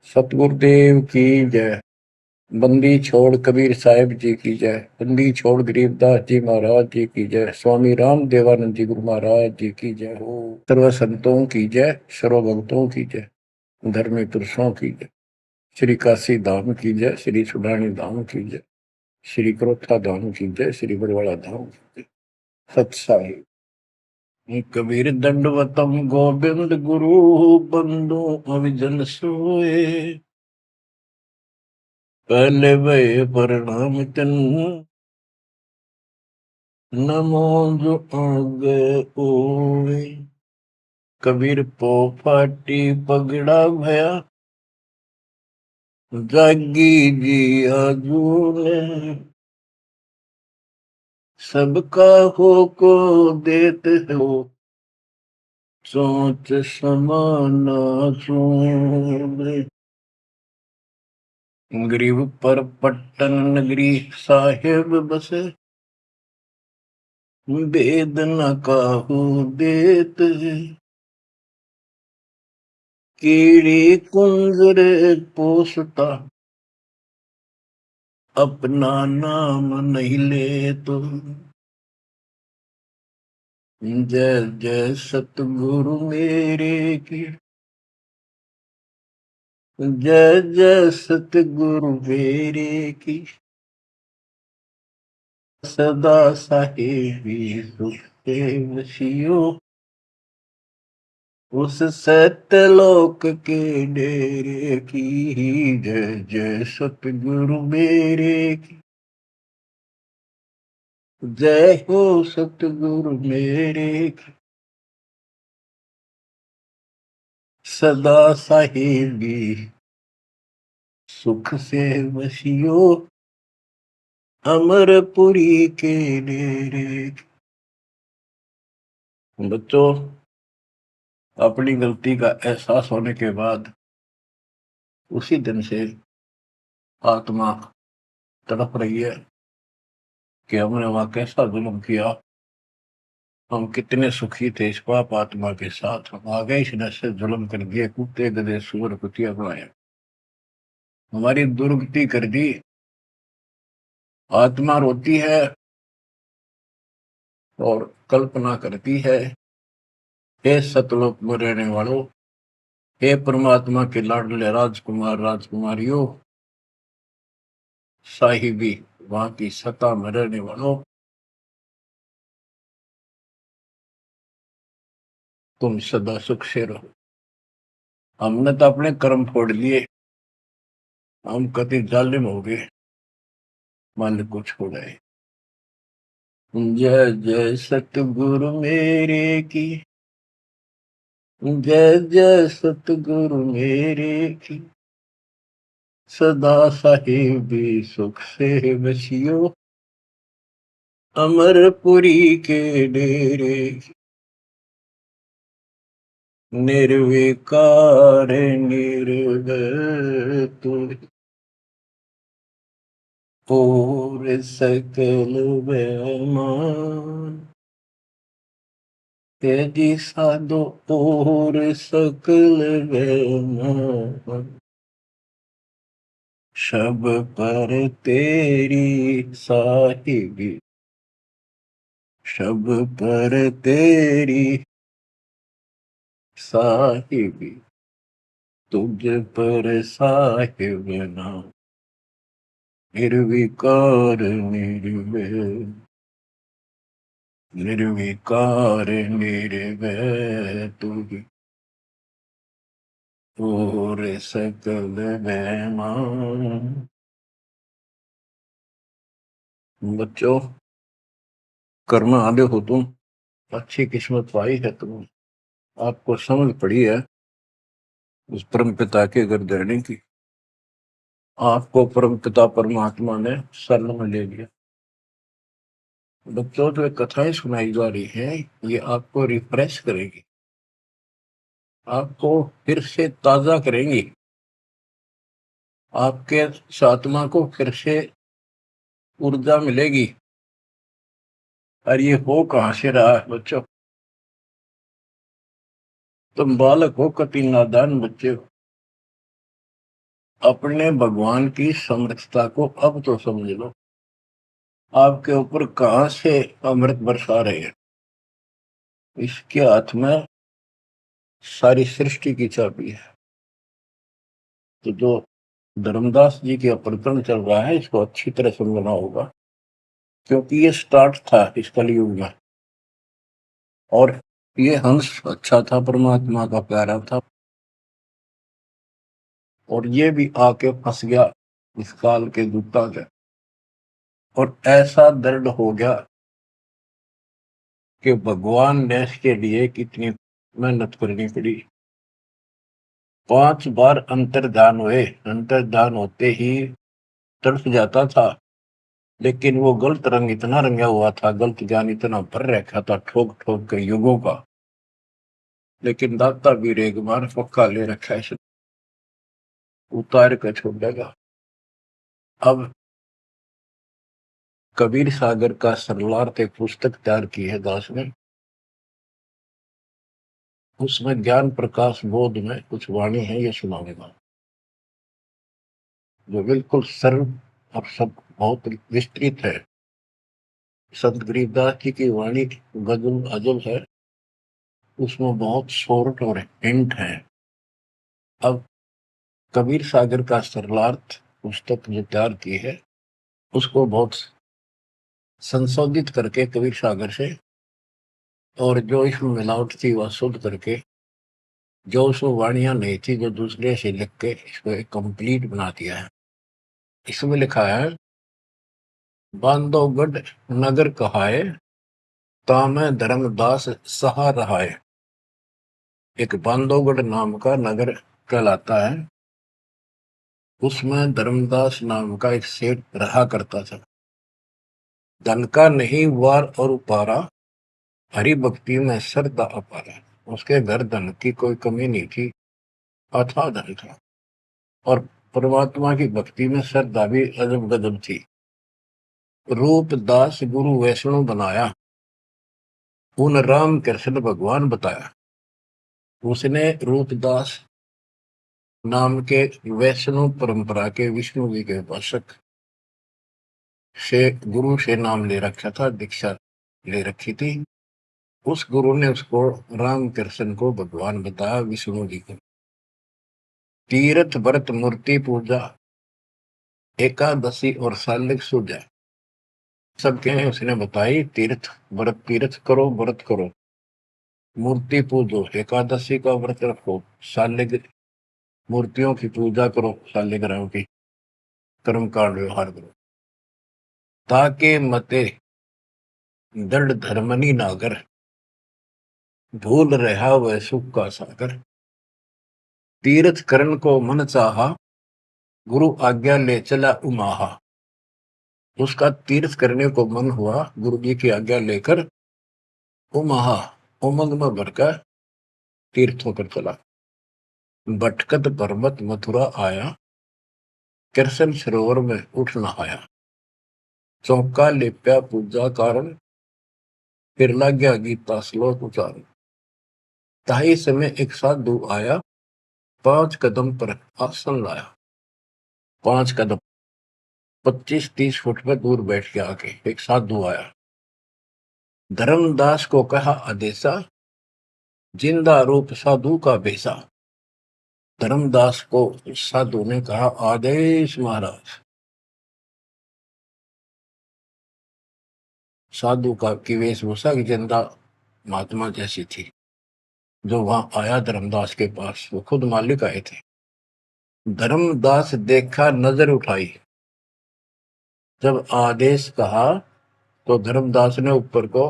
सतगुरुदेव की जय। बंदी छोड़ कबीर साहिब जी की जय। बंदी छोड़ गरीबदास जी महाराज जी की जय। स्वामी राम देवानंद जी गुरु महाराज जी की जय हो। सर्व संतों की जय, सर्व भक्तों की जय, धर्मी पुरुषों की जय। श्री काशी धाम की जय, श्री सुडानी धाम की जय, श्री क्रोथा धाम की जय, श्री बरवाड़ा धाम की जय। सत्साई कबीर दंडवतम गोविंद गुरु बंदो अविजन सोए। पहले भय प्रणाम तन नमो जो आगे ओए। कबीर पो फाटी पगड़ा भया जागी जी आजूने। सबका हो को देते हो सोच समाना सोने। गरीब पर पट्टन नगरी साहेब बसे वेद न काहू देत। कीड़ी कुंजर पोसता अपना नाम नहीं ले तो। जय जय सतगुरु मेरे की जय जय सतगुरु मेरे की। सदा साहेबी सुख से वसियो उस सत्यलोक के डेरे की। जय जय सतगुरु मेरे की जय हो सतगुरु मेरे की। सदा साहेबी सुख से वसियो अमरपुरी के डेरे। बच्चों, अपनी गलती का एहसास होने के बाद उसी दिन से आत्मा तड़प रही है कि हमने वहां कैसा जुल्म किया। हम कितने सुखी थे इस पाप आत्मा के साथ। हम आ गए इस से जुल्म कर दिए, कुत्ते गधे सुअर कुतिया बनाए, हमारी दुर्गति कर दी। आत्मा रोती है और कल्पना करती है, हे सतलोक में रहने वालों, हे परमात्मा के लाडले राजकुमार राजकुमारियों, साहिबी वहां की सत्ता में रहने वालों, तुम सदा सुख से रहो। हमने तो अपने कर्म फोड़ लिए, हम कति जालिम हो गए, मन को छोड़ाए। जय जय सतगुरु मेरे की जय जय सतगुरु मेरे की। सदा साहिबी सुख से बसियो अमरपुरी के डेरे। निर्विकार निर्भय तुम और सकल बेमान। तेजी साधो और सकल बेमान। शब पर तेरी साहिबी शब पर तेरी साहिबी तुझ पर साहिब नाम। निर्विकार निर्भय निर्विकार निर्भय तुझ और सकल बेमान। बच्चों, कर्म आदि हो तुम, अच्छी किस्मत पाई है तुम, आपको समझ पड़ी है उस परम पिता के घर रहने की। आपको परम पिता परमात्मा ने शरण में ले लिया। बच्चों, जो कथाएं सुनाई जा रही है ये आपको रिफ्रेश करेगी, आपको फिर से ताजा करेंगी, आपके आत्मा को फिर से ऊर्जा मिलेगी। और ये हो कहां से रहा है बच्चों? तुम बालक हो, कति नादान बच्चे हो। अपने भगवान की समर्थता को अब तो समझ लो। आपके ऊपर कहां से अमृत बरसा रहे हैं। इसके हाथ में सारी सृष्टि की चाबी है। तो जो धर्मदास जी के प्रकरण चल रहा है, इसको अच्छी तरह समझना होगा, क्योंकि ये स्टार्ट था इस कलयुग में। और ये हंस अच्छा था, परमात्मा का प्यारा था, और ये भी आके फंस गया इस काल के दूता के। और ऐसा दर्द हो गया कि भगवान ने इसके लिए कितनी मेहनत करनी पड़ी। 5 बार अंतर्धान हुए, अंतर्धान होते ही तड़प जाता था, लेकिन वो गलत रंग इतना रंगा हुआ था, गलत ज्ञान इतना भर रखा था ठोक ठोक के युगों का। लेकिन दाता भी रेगमार पक्का ले रखा है, उतार कर छोड़ देगा। अब कबीर सागर का सरलार्थ एक पुस्तक तैयार की है दास ने। उसमें ज्ञान प्रकाश बोध में कुछ वाणी है, ये सुनाऊंगा, जो बिल्कुल सरल और सब बहुत विस्तृत है। संत गरीबदास जी की वाणी गजल अजल है, उसमें बहुत शोरठ और हिंट है। अब कबीर सागर का सरलार्थ पुस्तक जो तैयार की है, उसको बहुत संशोधित करके कबीर सागर से, और जो इसमें मिलावट थी वह शुद्ध करके, जो उसमें वाणियां नहीं थी जो दूसरे से लिख के इसको एक कंप्लीट बना दिया है। इसमें लिखा है, बांधवगढ़ नगर कहाए, तामे धर्मदास सहा रहाए। एक बांधवगढ़ नाम का नगर कहलाता है, उसमें धर्मदास नाम का एक सेठ रहा करता था। धन का नहीं वार और उपारा, हरि भक्ति में श्रद्धा अपारा। उसके घर धन की कोई कमी नहीं थी, अथाह धन था, और परमात्मा की भक्ति में श्रद्धा भी अजब गजब थी। रूप दास गुरु वैष्णव बनाया, उन राम कृष्ण भगवान बताया। उसने रूपदास नाम के वैष्णव परंपरा के विष्णु जी के उपासक से गुरु से नाम ले रखा था, दीक्षा ले रखी थी। उस गुरु ने उसको राम कृष्ण को भगवान बताया, विष्णु जी को। तीर्थ व्रत मूर्ति पूजा, एकादशी और सालिक सूजा सब कहें उसने बताई। तीर्थ व्रत, तीर्थ करो, व्रत करो, मूर्ति पूजो, एकादशी का व्रत रखो, सालिक मूर्तियों की पूजा करो, शालिग्राम की कर्म कांड व्यवहार करो, ताके मते दंड धर्मनी नागर, भूल रहा वह सुख का सागर। तीर्थ करण को मन चाहा, गुरु आज्ञा ले चला उमाहा। उसका तीर्थ करने को मन हुआ, गुरु जी की आज्ञा लेकर उमाहा, उमंग में भरकर तीर्थ होकर चला। भटकत पर्वत मथुरा आया, कृष्ण सरोवर में उठ नहाया। चौका लेप्या पूजा कारण, फिर लग गया गीता श्लोक उचारण। ताही समय एक साधु आया, 5 कदम पर आसन लाया। 5 कदम 25-30 फुट पर दूर बैठ के आके एक साधु आया। धर्मदास को कहा आदेशा, जिंदा रूप साधु का बेसा। धर्मदास को साधु ने कहा, आदेश महाराज। साधु का की वेशभूषा की जिंदा महात्मा जैसी थी। जो वहां आया धर्मदास के पास, वो खुद मालिक आए थे। धर्मदास देखा, नजर उठाई। जब आदेश कहा तो धर्मदास ने ऊपर को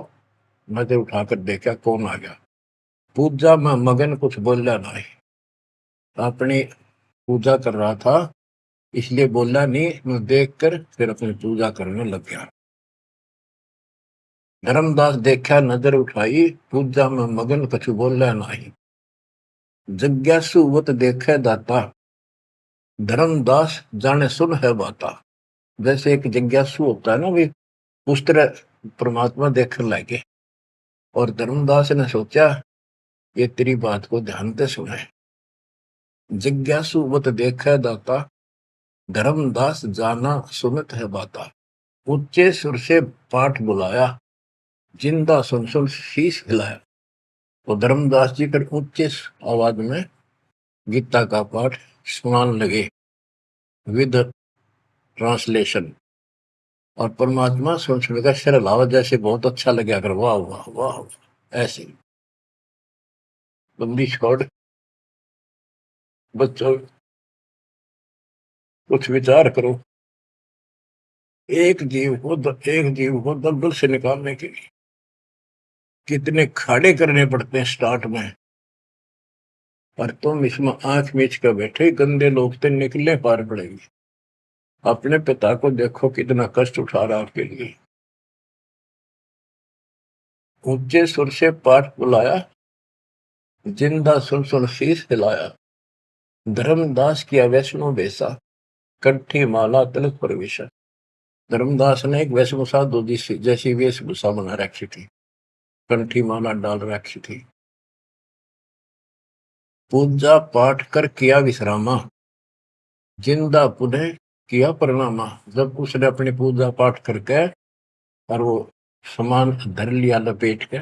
नजर उठाकर देखा, कौन आ गया। पूजा में मगन, कुछ बोला नहीं, अपनी पूजा कर रहा था, इसलिए बोला नहीं। मैं देख कर फिर अपनी पूजा करने लग गया। धर्मदास देखा, नजर उठाई, पूजा में मगन, कुछ बोला नहीं। जिज्ञासुवत देखे दाता, धर्मदास जाने सुन है बाता। जैसे एक जिज्ञासु होता है ना, भी उस तरह परमात्मा देखने लगे। और धर्मदास ने सोचा, ये तेरी बात को ध्यान से सुने। जिज्ञासुवत देखे दाता, धर्मदास जाना सुनत है बाता, ऊंचे सुर से पाठ बुलाया, जिंदा सुन सुन शीश हिलाया। तो धर्मदास जी फिर ऊंचे आवाज में गीता का पाठ सुनाने लगे विद ट्रांसलेशन। और परमात्मा सुन सुनकर सिर हिलावा, जैसे बहुत अच्छा लगे, अगर वाह वाह वाह ऐसे। बंदी छोड़ बच्चों कुछ विचार करो, एक जीव को दलदल से निकालने के लिए कितने खाड़े करने पड़ते हैं स्टार्ट में, पर तुम इसमें आंख मीच कर बैठे, गंदे लोग तो निकलने पार पड़ेंगे। अपने पिता को देखो कितना कष्ट उठा रहा आपके लिए। ऊंचे सुर से पाठ बुलाया, जिंदा सुन सुन शीश हिलाया। धर्मदास किया वैष्णो बेसा, कंठी माला तिलक प्रवेशा। धर्मदास ने एक वैष्णो साधु जैसी वेशभूषा बना रखी थी, कंठी माला डाल रखी थी। पूजा पाठ कर किया विश्रामा, जिंदा पुनः किया प्रणामा। जब उसने अपनी पूजा पाठ करके और वो सामान धर लिया लपेट के,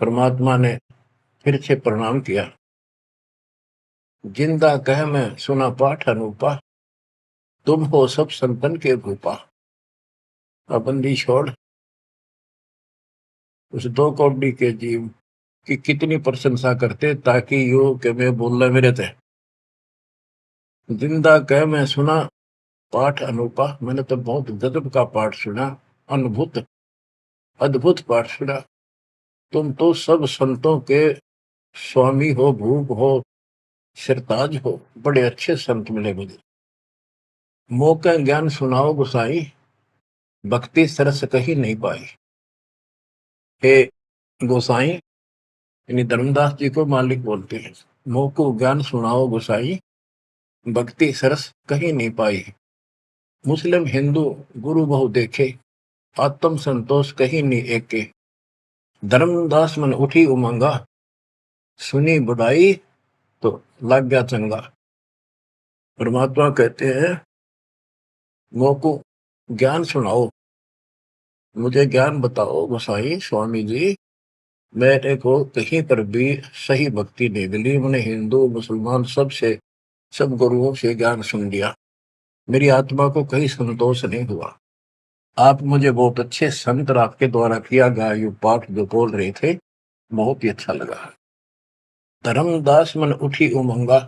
परमात्मा ने फिर से प्रणाम किया। जिंदा कह मैं सुना पाठ अनूपा, तुम हो सब संतन के भूपा। बंदी छोड़ उस दो कौड़ी के जीव की कितनी प्रशंसा करते, ताकि यो के मैं बोल मेरे थे। जिंदा कह मैं सुना पाठ अनूपा, मैंने तो बहुत गजब का पाठ सुना, अद्भुत अद्भुत पाठ सुना। तुम तो सब संतों के स्वामी हो, भूप हो, सिरताज हो, बड़े अच्छे संत मिले मुझे। मौका ज्ञान सुनाओ गुसाई, भक्ति सरस कहीं नहीं पाई। हे गोसाई, यानी धर्मदास जी को मालिक बोलते हैं, मोको ज्ञान सुनाओ गोसाई, भक्ति सरस कहीं नहीं पाई। मुस्लिम हिंदू गुरु बहु देखे, आत्म संतोष कहीं नहीं एके। धर्मदास मन उठी उमंगा, सुनी बुढ़ाई तो लग गया चंगा। परमात्मा कहते हैं मोको ज्ञान सुनाओ, मुझे ज्ञान बताओ गोसाई स्वामी जी। मेरे को कहीं पर भी सही भक्ति नहीं मिली, मैंने हिंदू मुसलमान सब गुरुओं से ज्ञान सुन लिया, मेरी आत्मा को कहीं संतोष नहीं हुआ। आप मुझे बहुत अच्छे संत और आपके द्वारा किया गया ये पाठ जो बोल रहे थे, बहुत ही अच्छा लगा। धर्मदास मन उठी उमंगा,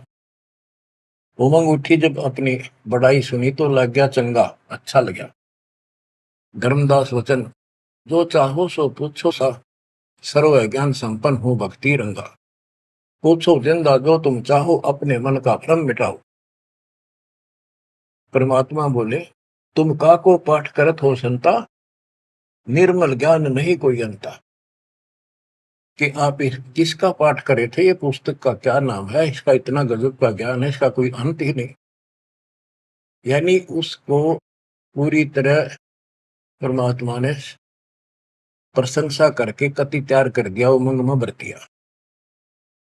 उमंग उठी जब अपनी बड़ाई सुनी तो लग गया चंगा, अच्छा लगा। धर्मदास वचन, जो चाहो सो पूछो सा, सर्व ज्ञान संपन्न हो भक्ति रंगा। पूछो जिंदा जो तुम चाहो, अपने मन का भ्रम मिटाओ। परमात्मा बोले, तुम का को पाठ करत हो संता, निर्मल ज्ञान नहीं कोई अंता। कि आप किसका पाठ करे थे, ये पुस्तक का क्या नाम है, इसका इतना गजब का ज्ञान है, इसका कोई अंत ही नहीं। यानी उसको पूरी तरह परमात्मा ने प्रशंसा करके कति तैयार कर दिया, उमंग में भर दिया।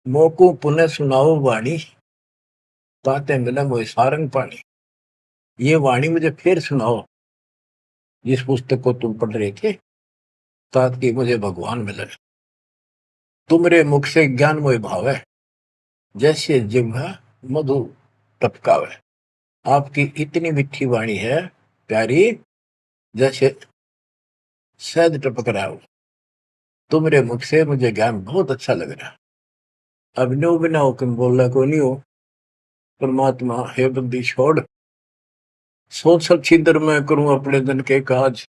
मोको पुनः सुनाओ वाणी, ताते मिला मोह सारंग पानी। ये वाणी मुझे फिर सुनाओ, जिस पुस्तक को तुम पढ़ रहे थे, ताकि मुझे भगवान मिले। तुमरे मुख से ज्ञान मोह भाव है, जैसे जिह्वा मधु टपकावे। आपकी इतनी मीठी वाणी है प्यारी, जैसे शहद टपक रहा हो। तुमरे मुख से मुझे ज्ञान बहुत अच्छा लग रहा। अब नो बिना हुक्म बोलना को नहीं हो। परमात्मा हे बंदी छोड़, सोच सब छिदर मैं करूं अपने दिन के काज,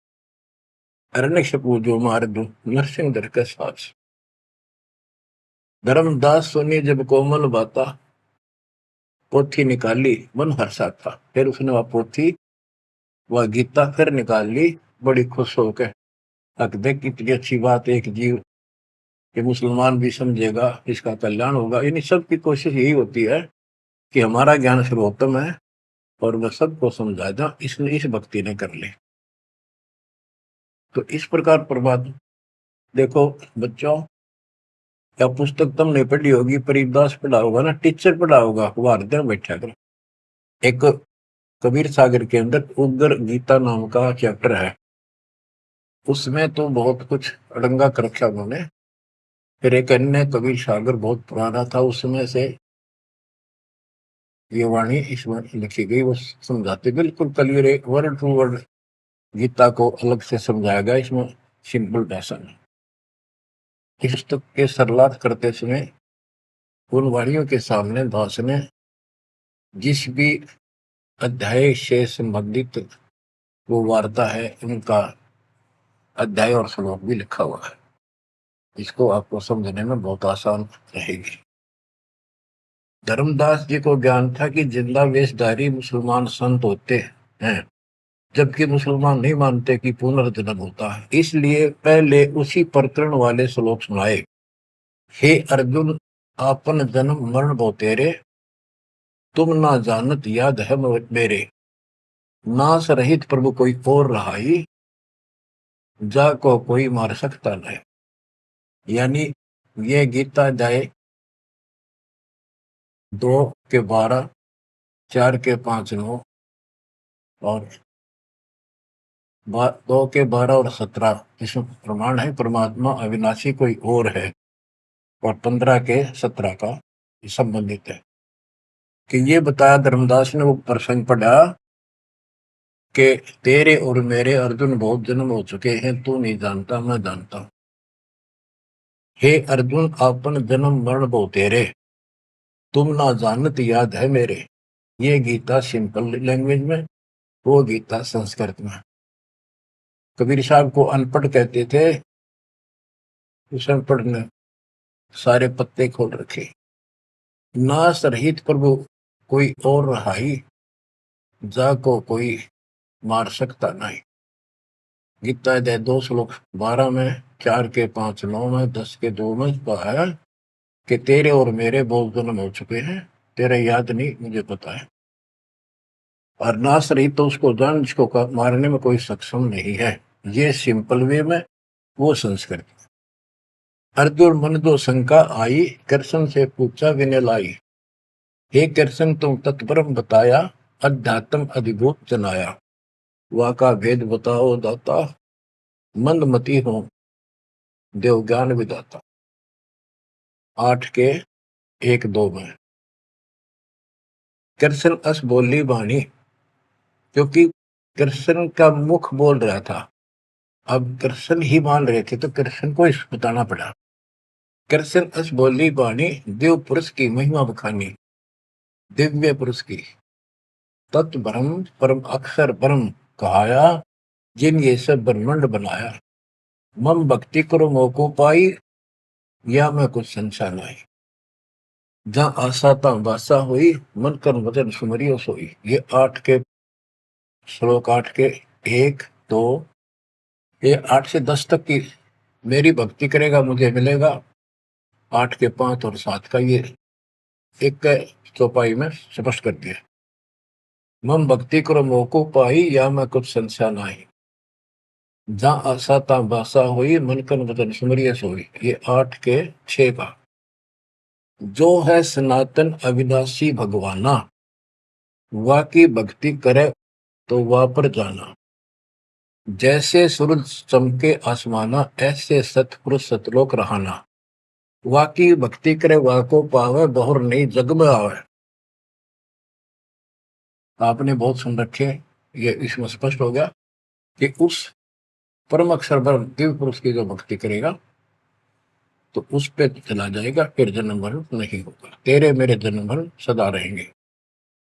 अरण्य पूजो मार दूं नरसिंह दर का साज। धर्मदास सुनी जब कोमल बाता, पोथी निकाली मन हर्षा था। फिर उसने वह पोथी वह गीता फिर निकाल ली, बड़ी खुश होकर। अक देख कितनी अच्छी बात, एक जीव कि मुसलमान भी समझेगा, इसका कल्याण होगा। इन सब की कोशिश यही होती है कि हमारा ज्ञान सर्वोत्तम है और वह सबको समझा दे, इसलिए इस भक्ति ने कर ली। तो इस प्रकार प्रभात देखो बच्चों, या पुस्तक तुमने पढ़ी होगी, परिदास पढ़ा होगा ना, टीचर पढ़ा होगा, वो हर दिन बैठा कर। एक कबीर सागर के अंदर उग्र गीता नाम का चैप्टर है, उसमें तो बहुत कुछ अड़ंगा कर रखा उन्होंने। फिर एक अन्य कबीर सागर बहुत पुराना था, उसमें से ये वाणी इसमें लिखी गई, वो समझाते बिल्कुल clear word to word Gita को अलग से समझाया गया इसमें सिंपल भाषा में। इस पुस्तक के सरलार्थ करते समय उन वाणियों के सामने दास ने जिस भी अध्याय से संबंधित वो वार्ता है उनका अध्याय और श्लोक भी लिखा हुआ है, इसको आपको समझने में बहुत आसान रहेगी। धर्मदास जी को ज्ञान था कि जिंदा वेशधारी मुसलमान संत होते हैं, जबकि मुसलमान नहीं मानते कि पुनर्जन्म होता है, इसलिए पहले उसी प्रकरण वाले श्लोक सुनाए। हे अर्जुन, आपन जन्म मरण भो तेरे, तुम ना जानत याद है मेरे, नास रहित प्रभु कोई और रहाई, जा को कोई मार सकता नहीं। यानी ये गीता अध्याय 2 के 12, 4 के 5, 9 और 2 के 12 और 17 इसमें प्रमाण है परमात्मा अविनाशी कोई और है, और 15 के 17 का संबंधित है कि ये बताया धर्मदास ने वो प्रसंग पढ़ा कि तेरे और मेरे अर्जुन बहुत जन्म हो चुके हैं, तू नहीं जानता मैं जानता हूं। हे अर्जुन, आपन जन्म मरण भो तेरे, तुम ना जानत याद है मेरे। ये गीता सिंपल लैंग्वेज में, वो गीता संस्कृत में। कबीर साहब को अनपढ़ कहते थे, उस अनपढ़ ने सारे पत्ते खोल रखे। नास रहित प्रभु कोई और रहाई, जा को कोई मार सकता नहीं। गीता अध्याय 2 श्लोक 12 में, 4 के 5, 9 में, 10 के 2 में कहा है कि तेरे और मेरे बहुत जन्म हो चुके हैं, तेरे याद नहीं मुझे पता है। और नास रहित तो उसको जान जिसको मारने में कोई सक्षम नहीं है। ये सिंपल वे में, वो संस्कृत। अर्जुन मन दो शंका आई, कृष्ण से पूछा विनय लाई। हे कृष्ण, तुम तत्परम बताया, अध्यात्म अधिभूत जनाया। वाका भेद बताओ दाता, मंदमती हो देव ज्ञान विदाता। 8 के 1, 2 में कृष्ण अस बोली बाणी, क्योंकि कृष्ण का मुख बोल रहा था, अब कृष्ण ही मान रहे थे तो कृष्ण को इस बताना पड़ा। कृष्ण अस बोली बाणी, देव पुरुष की महिमा बखानी, दिव्य पुरुष की तत्व ब्रह्म परम अक्षर ब्रह्म कहाया, जिन ये सब ब्रह्मांड बनाया। मम भक्ति करो मोको पाई, या मैं कुछ संशय नहीं। जहाँ आशा ता बासा हुई, मन कर वचन सुमरियो सोई। ये 8 के 1, 2, ये 8 से 10 तक की मेरी भक्ति करेगा मुझे मिलेगा। 8 के 5 और 7 का ये एक चौपाई में स्पष्ट कर दिया। मम भक्ति करो मोको पाई, या मैं कुछ संशय नहीं। जहाँ आशा ता बासा हुई, मन कर वचन सुमरियो सोई। ये 8 के 6 का। जो है सनातन अविनाशी भगवाना, वा की भक्ति करे तो वा पर जाना। जैसे सूरज चमके आसमाना, ऐसे सतपुरुष सतलोक रहाना। वा की भक्ति करे वा को पावे, बहुर नहीं जग में आवे। आपने बहुत सुन रखे, ये इसमें स्पष्ट हो गया कि उस परम अक्षर ब्रह्म दिव्य पुरुष की जो भक्ति करेगा तो उस पे चला जाएगा, फिर जन्म मरण नहीं होगा। तेरे मेरे जन्म मरण सदा रहेंगे।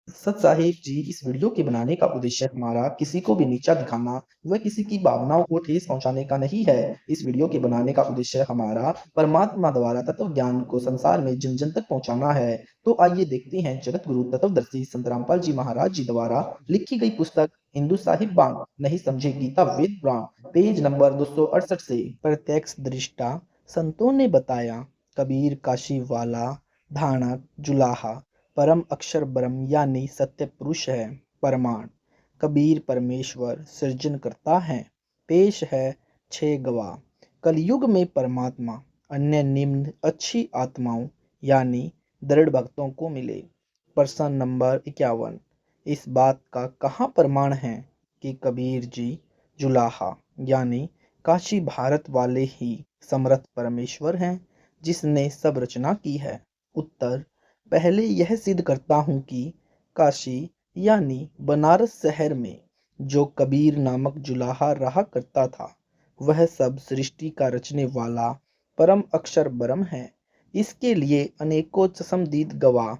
सत साहिब जी, इस वीडियो के बनाने का उद्देश्य हमारा किसी को भी नीचा दिखाना व किसी की भावनाओं को ठेस पहुंचाने का नहीं है। इस वीडियो के बनाने का उद्देश्य हमारा परमात्मा द्वारा तत्व ज्ञान को संसार में जन जन तक पहुंचाना है। तो आइए देखते हैं जगत गुरु तत्वदर्शी संत रामपाल जी महाराज जी द्वारा लिखी गई पुस्तक हिंदू साहिब बाण नहीं समझे गीता वेद पुराण, पेज नंबर 268 से। प्रत्यक्ष दृष्टा संतों ने बताया, कबीर काशी वाला धाणक जुलाहा परम अक्षर ब्रह्म यानी सत्य पुरुष है। प्रमाण, कबीर परमेश्वर सृजन करता है। पेश है 6 गवाह। कलयुग में परमात्मा अन्य निम्न अच्छी आत्माओं यानी दृढ़ भक्तों को मिले। प्रश्न नंबर 51, इस बात का कहाँ प्रमाण है कि कबीर जी जुलाहा यानी काशी भारत वाले ही समर्थ परमेश्वर हैं जिसने सब रचना की है? उत्तर, पहले यह सिद्ध करता हूँ कि काशी यानी बनारस शहर में जो कबीर नामक जुलाहा रहा करता था वह सब सृष्टि का रचने वाला परम अक्षर ब्रह्म है। इसके लिए अनेकों चश्मदीद गवाह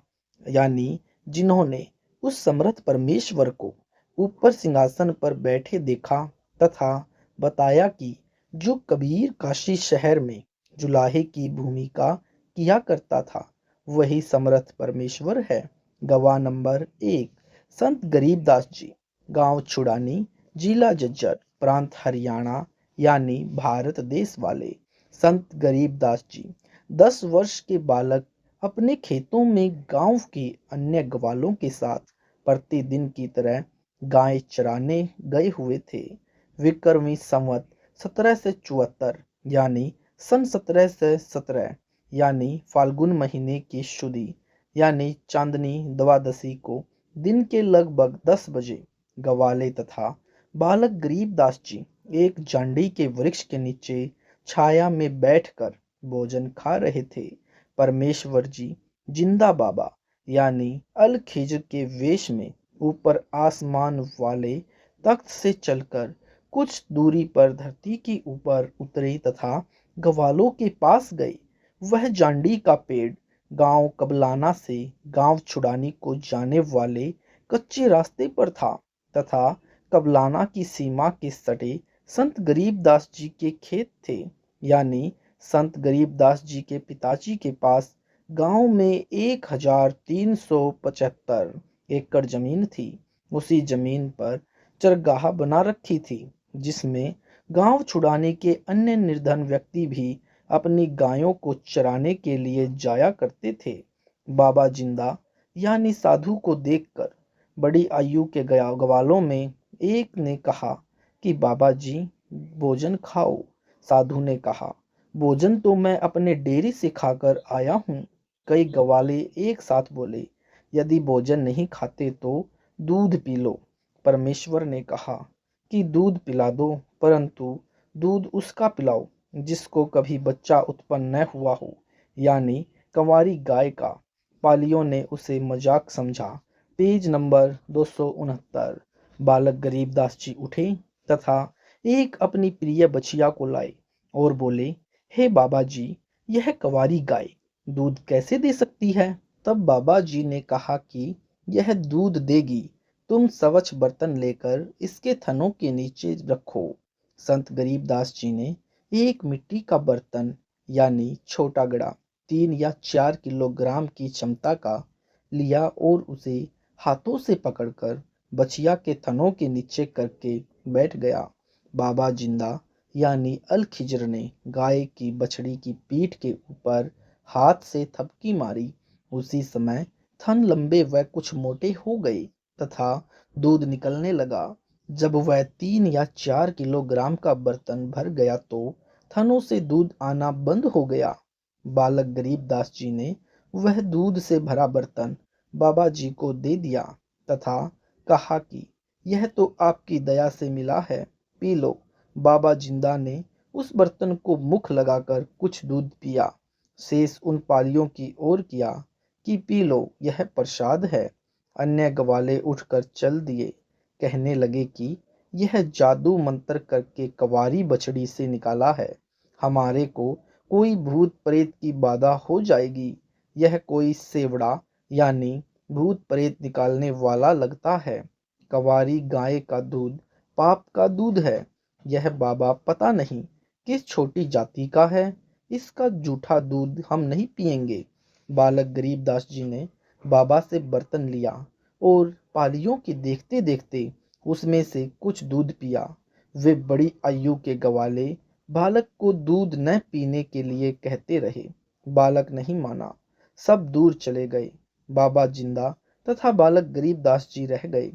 यानी जिन्होंने उस समर्थ परमेश्वर को ऊपर सिंहासन पर बैठे देखा तथा बताया कि जो कबीर काशी शहर में जुलाहे की भूमिका किया करता था वही समर्थ परमेश्वर है। गवाह नंबर 1, संत गरीबदास जी, गांव छुड़ानी, जिला झज्जर, प्रांत हरियाणा यानी भारत देश वाले। संत गरीबदास जी 10 वर्ष के बालक अपने खेतों में गांव के अन्य ग्वालों के साथ प्रतिदिन की तरह गायें चराने गए हुए थे। विक्रमी संवत 1774 यानी सन 1717 यानी फाल्गुन महीने की शुदी यानी चांदनी द्वादशी को दिन के लगभग 10 बजे ग्वाले तथा बालक गरीबदास जी एक जांडी के वृक्ष के नीचे छाया में बैठकर भोजन खा रहे थे। परमेश्वर जी जिंदा बाबा यानी अल खिज्र के वेश में ऊपर आसमान वाले तख्त से चलकर कुछ दूरी पर धरती के ऊपर उतरे तथा ग्वालों के पास गए। वह जांडी का पेड़ गांव कबलाना से गांव छुड़ानी को जाने वाले कच्चे रास्ते पर था तथा कबलाना की सीमा के सटे संत गरीबदास जी के खेत थे। यानी संत गरीबदास जी के पिताजी के पास गांव में 1375 एकड़ जमीन थी। उसी जमीन पर चरगाह बना रखी थी जिसमें गांव छुड़ाने के अन्य निर्धन व्यक्ति भी अपनी गायों को चराने के लिए जाया करते थे। बाबा जिंदा यानी साधु को देखकर बड़ी आयु के ग्वालों में एक ने कहा कि बाबा जी भोजन खाओ। साधु ने कहा, भोजन तो मैं अपने डेरे से खाकर आया हूँ। कई ग्वाले एक साथ बोले, यदि भोजन नहीं खाते तो दूध पी लो। परमेश्वर ने कहा कि दूध पिला दो, परंतु दूध उसका पिलाओ जिसको कभी बच्चा उत्पन्न न हुआ हो, यानी कंवारी गाय का। पालियों ने उसे मजाक समझा। Page number 269। बालक गरीबदास जी उठे तथा एक अपनी प्रिय बछिया को लाए और बोले, हे बाबा जी, यह कंवारी गाय दूध कैसे दे सकती है? तब बाबा जी ने कहा कि यह दूध देगी, तुम स्वच्छ बर्तन लेकर इसके थनों के नीचे रखो। संत गरीबदास जी ने एक मिट्टी का बर्तन यानी छोटा गड़ा 3 या 4 किलोग्राम की क्षमता का लिया और उसे हाथों से पकड़कर बछिया के थनों के नीचे करके बैठ गया। बाबा जिंदा यानी अल खिज्र ने गाय की बछड़ी की पीठ के ऊपर हाथ से थपकी मारी। उसी समय थन लंबे व कुछ मोटे हो गए तथा दूध निकलने लगा। जब वह 3 या 4 किलोग्राम का बर्तन भर गया तो थनों से दूध आना बंद हो गया। बालक गरीबदास जी ने वह दूध से भरा बर्तन बाबा जी को दे दिया तथा कहा कि यह तो आपकी दया से मिला है, पी लो। बाबा जिंदा ने उस बर्तन को मुख लगाकर कुछ दूध पिया, शेष उन पालियों की ओर किया कि पी लो, यह प्रसाद है। अन्य ग्वाले उठकर चल दिए, कहने लगे कि यह जादू मंत्र करके कंवारी बछड़ी से निकाला है, हमारे को कोई भूत प्रेत की बाधा हो जाएगी। यह कोई सेवड़ा यानी भूत प्रेत निकालने वाला लगता है। कंवारी गाय का दूध पाप का दूध है। यह बाबा पता नहीं किस छोटी जाति का है, इसका जूठा दूध हम नहीं पिएंगे। बालक गरीबदास जी ने बाबा से बर्तन लिया और पालियों के देखते देखते उसमें से कुछ दूध पिया। वे बड़ी आयु के ग्वाले बालक को दूध न पीने के लिए कहते रहे। बालक नहीं माना, सब दूर चले गए। बाबा जिंदा तथा बालक गरीबदास जी रह गए।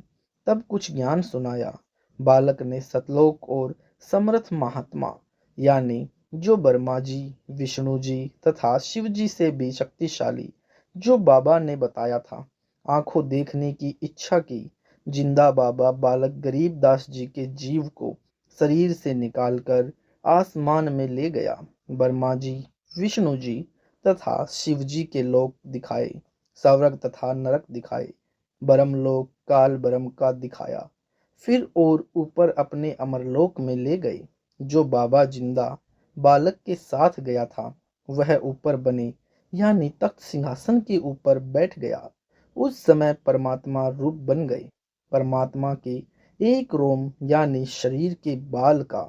तब कुछ ज्ञान सुनाया। बालक ने सतलोक और समर्थ महात्मा यानी जो ब्रह्मा जी, विष्णु जी तथा शिव जी से भी शक्तिशाली जो बाबा ने बताया था, आंखों देखने की इच्छा की जिंदा बाबा बालक गरीबदास जी के जीव को शरीर से निकालकर आसमान में ले गया। ब्रह्मा जी, विष्णु जी तथा शिव जी के लोक दिखाए, स्वर्ग तथा नरक दिखाए, ब्रह्मलोक काल ब्रह्म का दिखाया। फिर और ऊपर अपने अमरलोक में ले गए। जो बाबा जिंदा बालक के साथ गया था वह ऊपर बने यानी तख्त सिंहासन के ऊपर बैठ गया। उस समय परमात्मा रूप बन गए। परमात्मा के एक रोम यानी शरीर के बाल का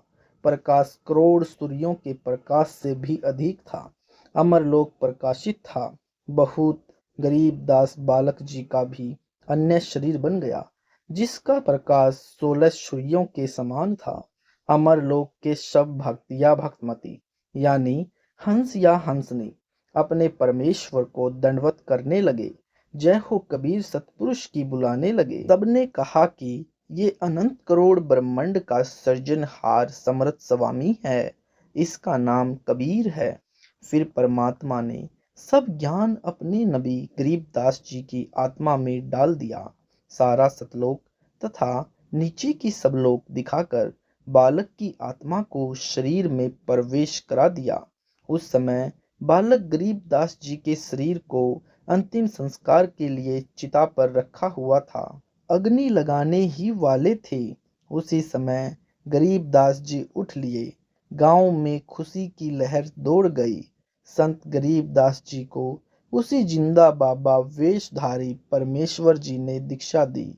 प्रकाश करोड़ सूर्यों के प्रकाश से भी अधिक था। अमरलोक प्रकाशित था। बहुत गरीब दास बालक जी का भी अन्य शरीर बन गया जिसका प्रकाश 16 सूर्यों के समान था। अमरलोक के सब भक्त या भक्तमती यानी हंस या हंसनी अपने परमेश्वर को दंडवत करने लगे। जय हो कबीर सतपुरुष की बुलाने लगे। सबने कहा कि ये अनंत करोड़ ब्रह्मांड का सृजनहार समर्थ स्वामी है, इसका नाम कबीर है। फिर परमात्मा ने सब ज्ञान अपने नबी गरीबदास जी की आत्मा में डाल दिया। सारा सतलोक तथा नीचे की सब लोक दिखाकर बालक की आत्मा को शरीर में प्रवेश करा दिया। उस समय बालक गरीबदास जी के शरीर को अंतिम संस्कार के लिए चिता पर रखा हुआ था। अग्नि लगाने ही वाले थे। उसी समय गरीबदास जी उठ लिए। गांव में खुशी की लहर दौड़ गई। संत गरीबदास जी को उसी जिंदा बाबा वेशधारी परमेश्वर जी ने दीक्षा दी।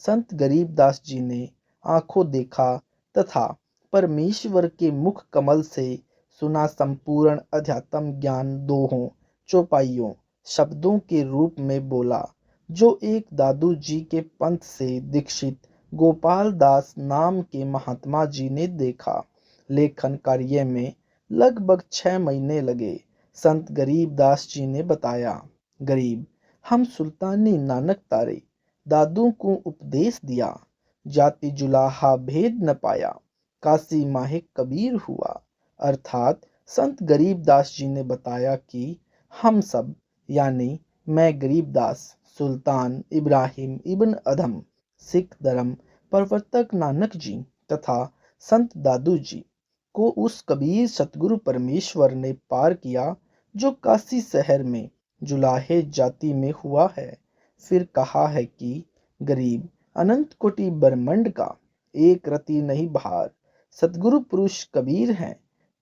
संत गरीबदास जी ने आंखों देखा तथा परमेश्वर के मुख कमल से सुना संपूर्ण अध्यात्म ज्ञान दोहों चौपाइयों शब्दों के रूप में बोला, जो एक दादू जी के पंथ से दीक्षित गोपाल दास नाम के महात्मा जी ने देखा। लेखन कार्य में लगभग 6 महीने लगे। संत गरीबदास जी ने बताया, गरीब, हम सुल्तानी नानक तारे दादू को उपदेश दिया, जाति जुलाहा भेद न पाया, काशी माहे कबीर हुआ। अर्थात संत गरीबदास जी ने बताया कि हम सब यानी मैं गरीबदास, सुल्तान इब्राहिम इब्न अधम, सिख धर्म प्रवर्तक नानक जी तथा संत दादू जी को उस कबीर सतगुरु परमेश्वर ने पार किया जो काशी शहर में जुलाहे जाति में हुआ है। फिर कहा है कि गरीब अनंत कोटि ब्रह्मंड का एक रति नहीं भार, सतगुरु पुरुष कबीर हैं,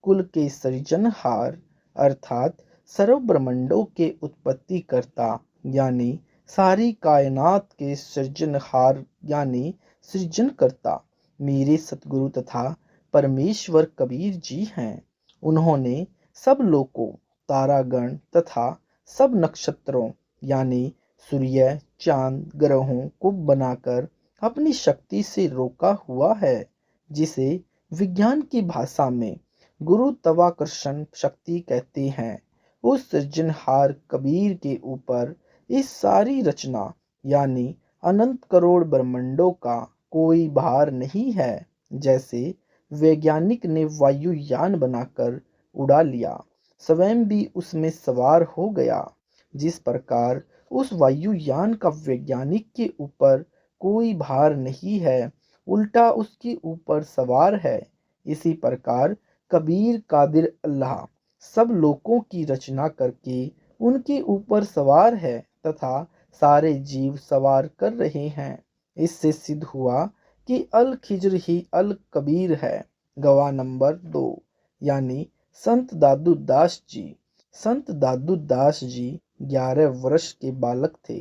कुल के सृजनहार अर्थात सर्व ब्रह्मंडों के उत्पत्ति करता यानी सारी कायनात के सृजनहार यानी सृजन करता मेरे सतगुरु तथा परमेश्वर कबीर जी हैं। उन्होंने सब लोकों, तारागण तथा सब नक्षत्रों यानी सूर्य, चांद, ग्रहों को बनाकर अपनी शक्ति से रोका हुआ है, जिसे विज्ञान की भाषा में गुरुत्वाकर्षण शक्ति कहते हैं। उस सृजनहार कबीर के ऊपर इस सारी रचना यानी अनंत करोड़ ब्रह्मांडों का कोई भार नहीं है। जैसे वैज्ञानिक ने वायुयान बनाकर उड़ा लिया, स्वयं भी उसमें सवार हो गया। जिस प्रकार उस वायुयान का वैज्ञानिक के ऊपर कोई भार नहीं है, उल्टा उसके ऊपर सवार है, इसी प्रकार कबीर कादिर अल्लाह सब लोकों की रचना करके उनके ऊपर सवार है तथा सारे जीव सवार कर रहे हैं। इससे सिद्ध हुआ कि अल खिज्र ही अल कबीर है। गवाह नंबर 2 यानी संत दादू दास जी। संत दादू दास जी 11 वर्ष के बालक थे।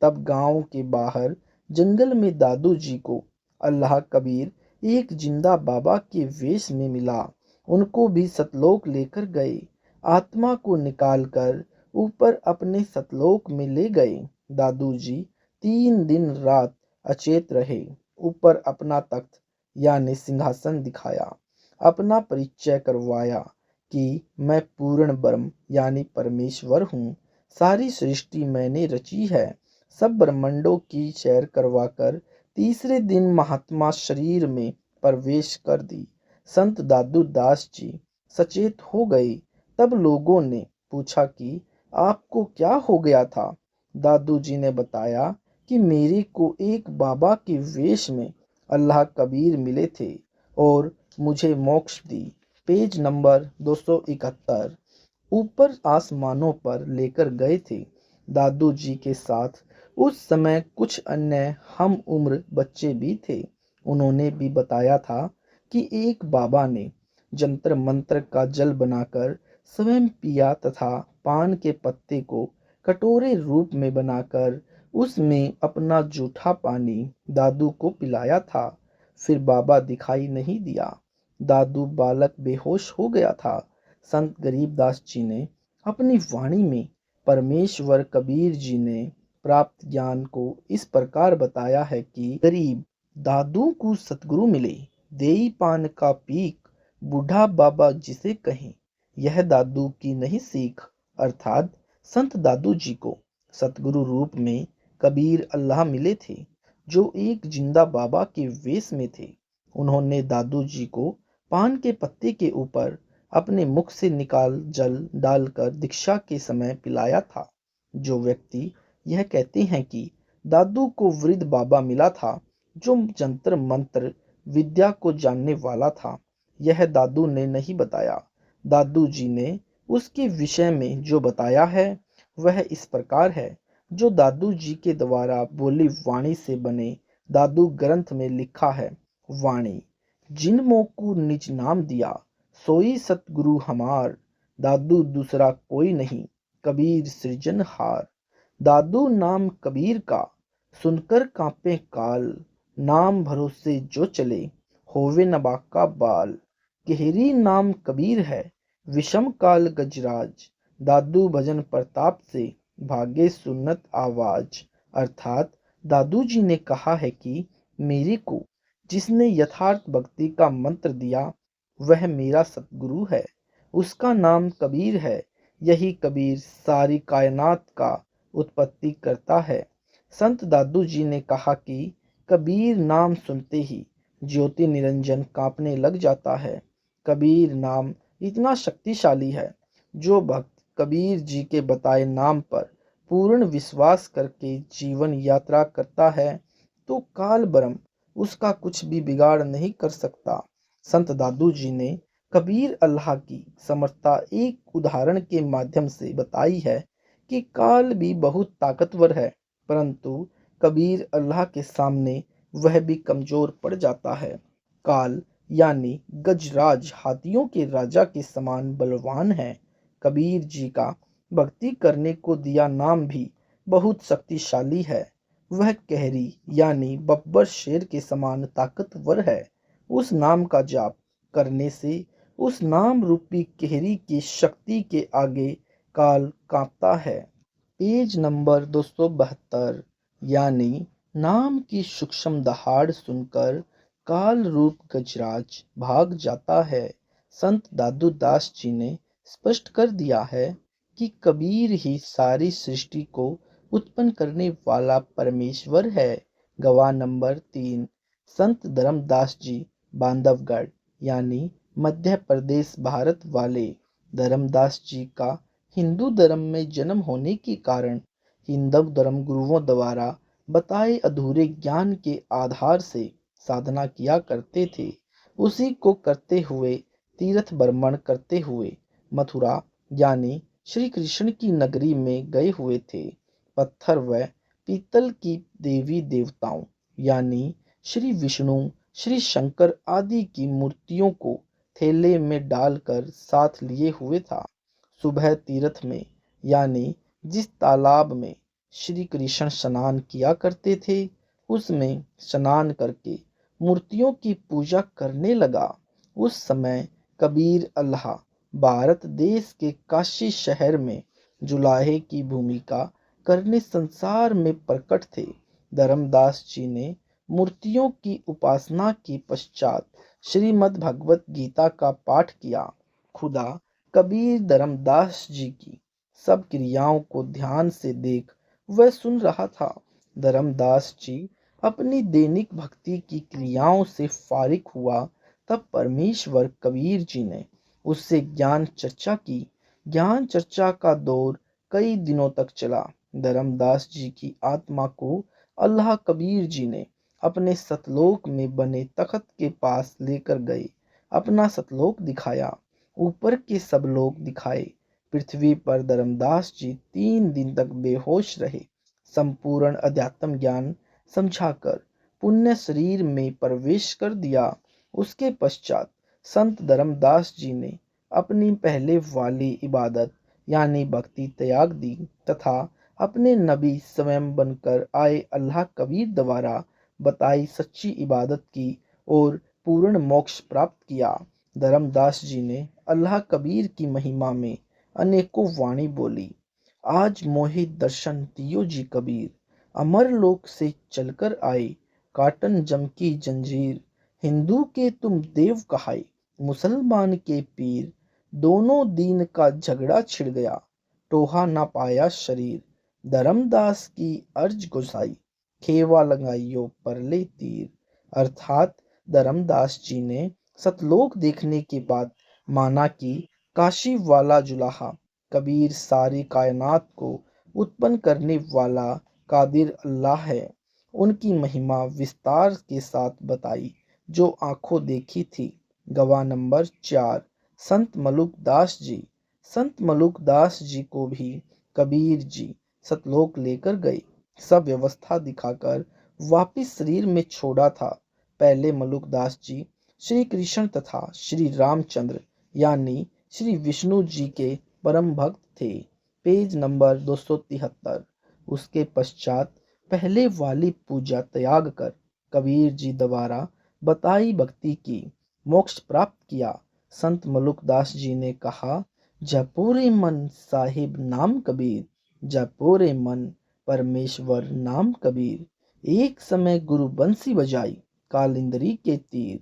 तब गांव के बाहर जंगल में दादू जी को अल्लाह कबीर एक जिंदा बाबा के वेश में मिला। उनको भी सतलोक लेकर गए। आत्मा को निकालकर ऊपर अपने सतलोक में ले गए। दादू जी 3 दिन रात अचेत रहे। ऊपर अपना तख्त यानी सिंहासन दिखाया, अपना परिचय करवाया कि मैं पूर्ण ब्रह्म यानी परमेश्वर हूँ। सारी सृष्टि मैंने रची है। सब ब्रह्मांडों की सैर करवाकर तीसरे दिन महात्मा शरीर में प्रवेश कर दी। संत दादू दास जी सचेत हो गए। तब लोगों ने पूछा कि आपको क्या हो गया था। दादू जी ने बताया कि मेरे को एक बाबा के वेश में अल्लाह कबीर मिले थे और मुझे मोक्ष दी। Page number 271। ऊपर आसमानों पर लेकर गए थे दादू जी के साथ। उस समय कुछ अन्य हम उम्र बच्चे भी थे। उन्होंने भी बताया था कि एक बाबा ने जंतर मंत्र का जल बनाकर स्वयं पिया तथा पान के पत्ते को कटोरे रूप में बनाकर उसमें अपना जूठा पानी दादू को पिलाया था। फिर बाबा दिखाई नहीं दिया। दादू बालक बेहोश हो गया था। संत गरीबदास जी ने अपनी वाणी में परमेश्वर कबीर जी ने प्राप्त ज्ञान को इस प्रकार बताया है कि गरीब दादू को सतगुरु मिले, देई पान का पीक, बूढ़ा बाबा जिसे कहें, यह दादू की नहीं सीख। अर्थात संत दादू जी को सतगुरु रूप में कबीर अल्लाह मिले थे, जो एक जिंदा बाबा के वेश में थे। उन्होंने दादू जी को पान के पत्ते के ऊपर अपने मुख से निकाल जल डालकर दीक्षा के समय पिलाया था। जो व्यक्ति यह कहते हैं कि दादू को वृद्ध बाबा मिला था, जो जंतर मंत्र विद्या को जानने वाला था, यह दादू ने नहीं बताया। दादू जी ने उसके विषय में जो बताया है वह इस प्रकार है। जो दादू जी के द्वारा बोली वाणी से बने दादू ग्रंथ में लिखा है। वाणी जिन मोकू निज नाम दिया, सोई सतगुरु हमार, दादू दूसरा कोई नहीं, कबीर सृजनहार। दादू नाम कबीर का, सुनकर कांपे काल, नाम भरोसे जो चले, होवे न बाका बाल। गहरी नाम कबीर है, विषम काल गजराज, दादू भजन प्रताप से भागे सुन्नत आवाज। अर्थात दादू जी ने कहा है कि मेरे को जिसने यथार्थ भक्ति का मंत्र दिया वह मेरा सतगुरु है। उसका नाम कबीर है। यही कबीर सारी कायनात का उत्पत्ति करता है। संत दादू जी ने कहा कि कबीर नाम सुनते ही ज्योति निरंजन कांपने लग जाता है। कबीर नाम इतना शक्तिशाली है, जो भक्त कबीर जी के बताए नाम पर पूर्ण विश्वास करके जीवन यात्रा करता है तो काल ब्रह्म उसका कुछ भी बिगाड़ नहीं कर सकता। संत दादू जी ने कबीर अल्लाह की समर्थता एक उदाहरण के माध्यम से बताई है कि काल भी बहुत ताकतवर है, परंतु कबीर अल्लाह के सामने वह भी कमजोर पड़ जाता है। काल यानी गजराज हाथियों के राजा के समान बलवान है। कबीर जी का भक्ति करने को दिया नाम भी बहुत शक्तिशाली है। वह कहरी यानी बब्बर शेर के समान ताकतवर है। उस नाम का जाप करने से उस नाम रूपी कहरी की शक्ति के आगे काल कांपता है। Page number 272। यानी नाम की सूक्ष्म दहाड़ सुनकर काल रूप गजराज भाग जाता है। संत दादू दास जी ने स्पष्ट कर दिया है कि कबीर ही सारी सृष्टि को उत्पन्न करने वाला परमेश्वर है। गवाह नंबर 3। संत धर्मदास जी बांधवगढ़ यानी मध्य प्रदेश भारत वाले धर्मदास जी का हिंदू धर्म में जन्म होने के कारण हिंदू धर्म गुरुओं द्वारा बताए अधूरे ज्ञान के आधार से साधना किया करते थे। उसी को करते हुए तीर्थ भ्रमण करते हुए मथुरा यानी श्री कृष्ण की नगरी में गए हुए थे। पत्थर व पीतल की देवी देवताओं यानी श्री विष्णु, श्री शंकर आदि की मूर्तियों को थैले में डालकर साथ लिए हुए था। सुबह तीर्थ में यानी जिस तालाब में श्री कृष्ण स्नान किया करते थे, उसमें स्नान करके मूर्तियों की पूजा करने लगा। उस समय कबीर अल्लाह भारत देश के काशी शहर में जुलाहे की भूमिका करने संसार में प्रकट थे। धर्मदास जी ने मूर्तियों की उपासना के पश्चात श्रीमद् भगवत गीता का पाठ किया। खुदा कबीर धर्मदास जी की सब क्रियाओं को ध्यान से देख वह सुन रहा था। धर्मदास जी अपनी दैनिक भक्ति की क्रियाओं से फारिग हुआ तब परमेश्वर कबीर जी ने उससे ज्ञान चर्चा की। ज्ञान चर्चा का दौर कई दिनों तक चला। धर्मदास जी की आत्मा को अल्लाह कबीर जी ने अपने सतलोक में बने तख्त के पास लेकर गए। अपना सतलोक दिखाया, ऊपर के सब लोग दिखाए। पृथ्वी पर धर्मदास जी 3 दिन तक बेहोश रहे। संपूर्ण अध्यात्म ज्ञान समझाकर पुण्य शरीर में प्रवेश कर दिया। उसके पश्चात संत धर्मदास जी ने अपनी पहले वाली इबादत यानी भक्ति त्याग दी तथा अपने नबी स्वयं बनकर आए अल्लाह कबीर द्वारा बताई सच्ची इबादत की और पूर्ण मोक्ष प्राप्त किया। धर्मदास जी ने अल्लाह कबीर की महिमा में अनेकों वाणी बोली। आज मोहित दर्शन दियो जी कबीर, अमर लोक से चलकर आए, काटन जम की जंजीर। हिंदू के तुम देव कहाए, मुसलमान के पीर। दोनों दीन का झगड़ा छिड़ गया, टोहा ना पाया शरीर। धर्मदास की अर्ज गुसाई, खेवा लगाइयो परले तीर। अर्थात धर्मदास जी ने सतलोक देखने के बाद माना कि काशी वाला जुलाहा कबीर सारी कायनात को उत्पन्न करने वाला कादिर अल्लाह है। उनकी महिमा विस्तार के साथ बताई जो आंखों देखी थी। गवाह नंबर 4 संत मलुक दास जी। संत मलुक दास जी को भी कबीर जी सतलोक लेकर गए। सब व्यवस्था दिखाकर वापिस शरीर में छोड़ा था। पहले मलुक दास जी श्री कृष्ण तथा श्री रामचंद्र यानी श्री विष्णु जी के परम भक्त थे। Page number 273। उसके पश्चात पहले वाली पूजा त्याग कर कबीर जी द्वारा बताई भक्ति की, मोक्ष प्राप्त किया। संत मलुकदास जी ने कहा, जपोरे मन साहिब नाम कबीर, जपोरे मन परमेश्वर नाम कबीर। एक समय गुरु बंसी बजाई, कालिंदरी के तीर।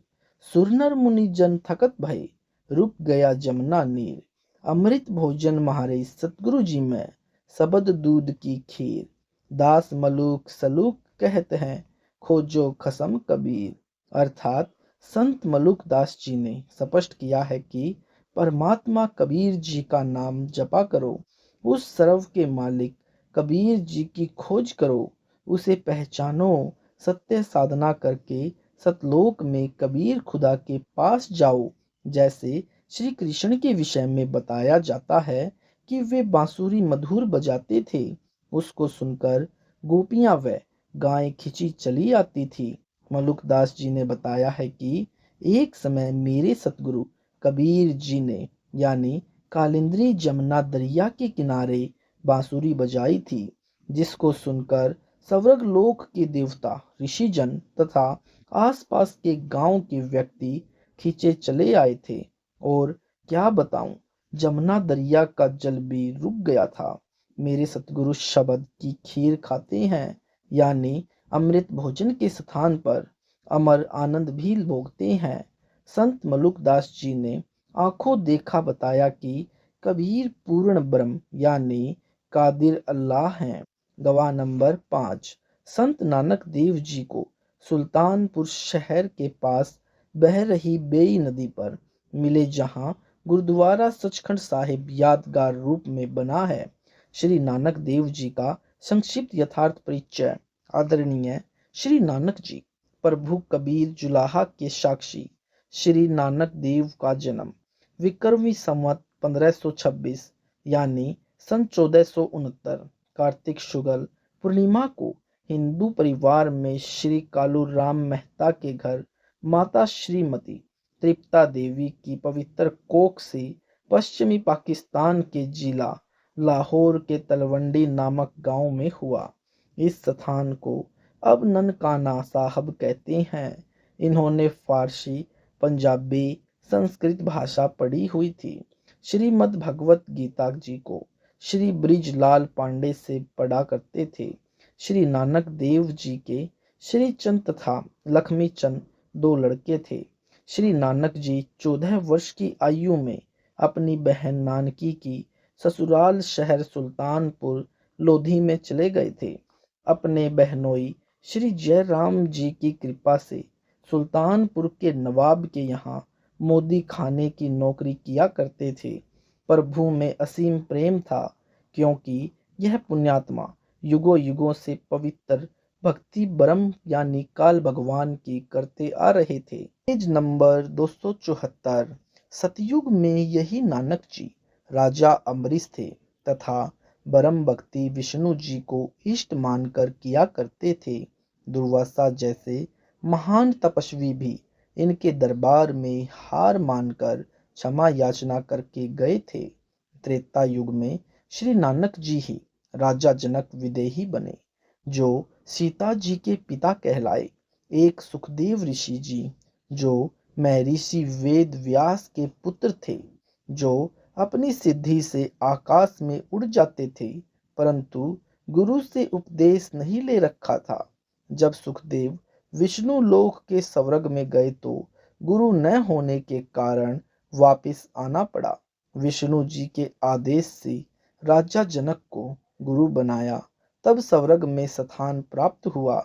सुरनर मुनि जन थकत भय, रुक गया जमुना नीर। अमृत भोजन म्हारे सतगुरु जी में, सबद दूध की खीर। दास मलूक सलूक कहते हैं, खोजो खसम कबीर। अर्थात संत मलुक दास जी ने स्पष्ट किया है कि परमात्मा कबीर जी का नाम जपा करो, उस सर्व के मालिक कबीर जी की खोज करो, उसे पहचानो। सत्य साधना करके सतलोक में कबीर खुदा के पास जाओ। जैसे श्री कृष्ण के विषय में बताया जाता है कि वे बांसुरी मधुर बजाते थे। उसको सुनकर गोपियां व गायें खिंची चली आती थी। मलुकदास जी ने बताया है कि एक समय मेरे सतगुरु कबीर जी ने यानी कालिंद्री जमुना दरिया के किनारे बांसुरी बजाई थी, जिसको सुनकर स्वर्ग लोक के देवता ऋषिजन तथा आसपास के गांव के व्यक्ति खींचे चले आए थे। और क्या बताऊं, जमुना दरिया का जल भी रुक गया था। मेरे सतगुरु शब्द की खीर खाते हैं यानी अमृत भोजन के स्थान पर अमर आनंद भी भोगते हैं। संत मलुकदास जी ने आंखों देखा बताया कि कबीर पूर्ण ब्रह्म यानी कादिर अल्लाह हैं। गवाह नंबर 5 संत नानक देव जी को सुल्तानपुर शहर के पास बह रही बेई नदी पर मिले, जहां गुरुद्वारा सचखंड साहिब यादगार रूप में बना है। श्री नानक देव जी का संक्षिप्त यथार्थ परिचय। आदरणीय श्री नानक जी प्रभु कबीर जुलाहा के साक्षी। श्री नानक देव का जन्म विक्रमी संवत 1526 यानी सन 1469 कार्तिक शुक्ल पूर्णिमा को हिंदू परिवार में श्री कालू राम मेहता के घर माता श्रीमती तृप्ता देवी की पवित्र कोख से पश्चिमी पाकिस्तान के जिला लाहौर के तलवंडी नामक गांव में हुआ। इस स्थान को अब ननकाना साहब कहते हैं। इन्होंने फारसी, पंजाबी, संस्कृत भाषा पढ़ी हुई थी। श्रीमद् भगवत गीता जी को श्री ब्रिजलाल पांडे से पढ़ा करते थे। श्री नानक देव जी के श्री चंद तथा लक्ष्मी चंद 2 लड़के थे। श्री नानक जी 14 वर्ष की आयु में अपनी बहन नानकी की ससुराल शहर सुल्तानपुर लोधी में चले गए थे। अपने बहनोई श्री जयराम जी की कृपा से सुल्तानपुर के नवाब के यहाँ मोदी खाने की नौकरी किया करते थे। प्रभु में असीम प्रेम था, क्योंकि यह पुण्यात्मा युगों युगों से पवित्र भक्ति ब्रह्म यानी काल भगवान की करते आ रहे थे। Page number 274। सतयुग में यही नानक जी राजा अम्बरीश थे तथा ब्रह्म भक्ति विष्णु जी को इष्ट मानकर किया करते थे। दुर्वासा जैसे महान तपस्वी भी इनके दरबार में हार मानकर क्षमा याचना करके गए थे। त्रेता युग में श्री नानक जी ही राजा जनक विदेही बने, जो सीता जी के पिता कहलाए। एक सुखदेव ऋषि जी, जो महर्षि वेद व्यास के पुत्र थे, जो अपनी सिद्धि से आकाश में उड़ जाते थे, परंतु गुरु से उपदेश नहीं ले रखा था। जब सुखदेव विष्णु लोक के स्वर्ग में गए तो गुरु न होने के कारण वापस आना पड़ा। विष्णु जी के आदेश से राजा जनक को गुरु बनाया, तब स्वर्ग में स्थान प्राप्त हुआ।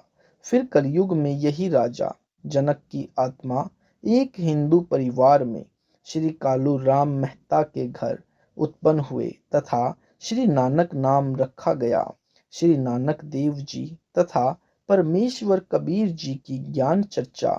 फिर कलयुग में यही राजा जनक की आत्मा एक हिंदू परिवार में श्री कालू राम मेहता के घर उत्पन्न हुए तथा श्री नानक नाम रखा गया। श्री नानक देव जी तथा परमेश्वर कबीर जी की ज्ञान चर्चा।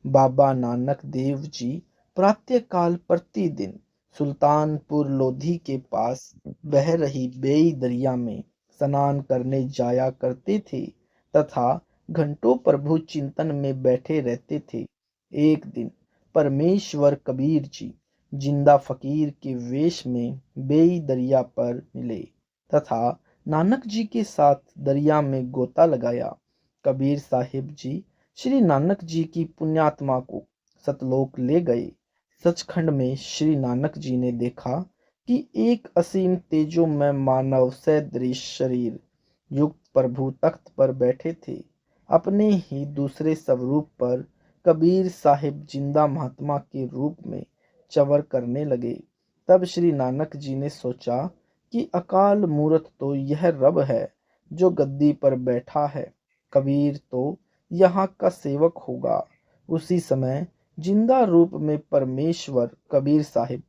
बाबा नानक देव जी प्रातःकाल प्रतिदिन सुल्तानपुर लोधी के पास बह रही बेई दरिया में स्नान करने जाया करते थे तथा घंटों प्रभु चिंतन में बैठे रहते थे। एक दिन परमेश्वर कबीर जी जिंदा फकीर के वेश में बेई दरिया पर मिले तथा नानक जी के साथ दरिया में गोता लगाया। कबीर साहिब जी श्री नानक जी की पुण्यात्मा को सतलोक ले गए। सचखंड में श्री नानक जी ने देखा कि एक असीम तेजोमय मानव सदृश शरीर युक्त प्रभु तख्त पर बैठे थे। अपने ही दूसरे स्वरूप पर कबीर साहिब जिंदा महात्मा के रूप में चवर करने लगे। तब श्री नानक जी ने सोचा कि अकाल मूर्त तो यह रब है जो गद्दी पर बैठा है, कबीर तो यहाँ का सेवक होगा। उसी समय जिंदा रूप में परमेश्वर कबीर साहिब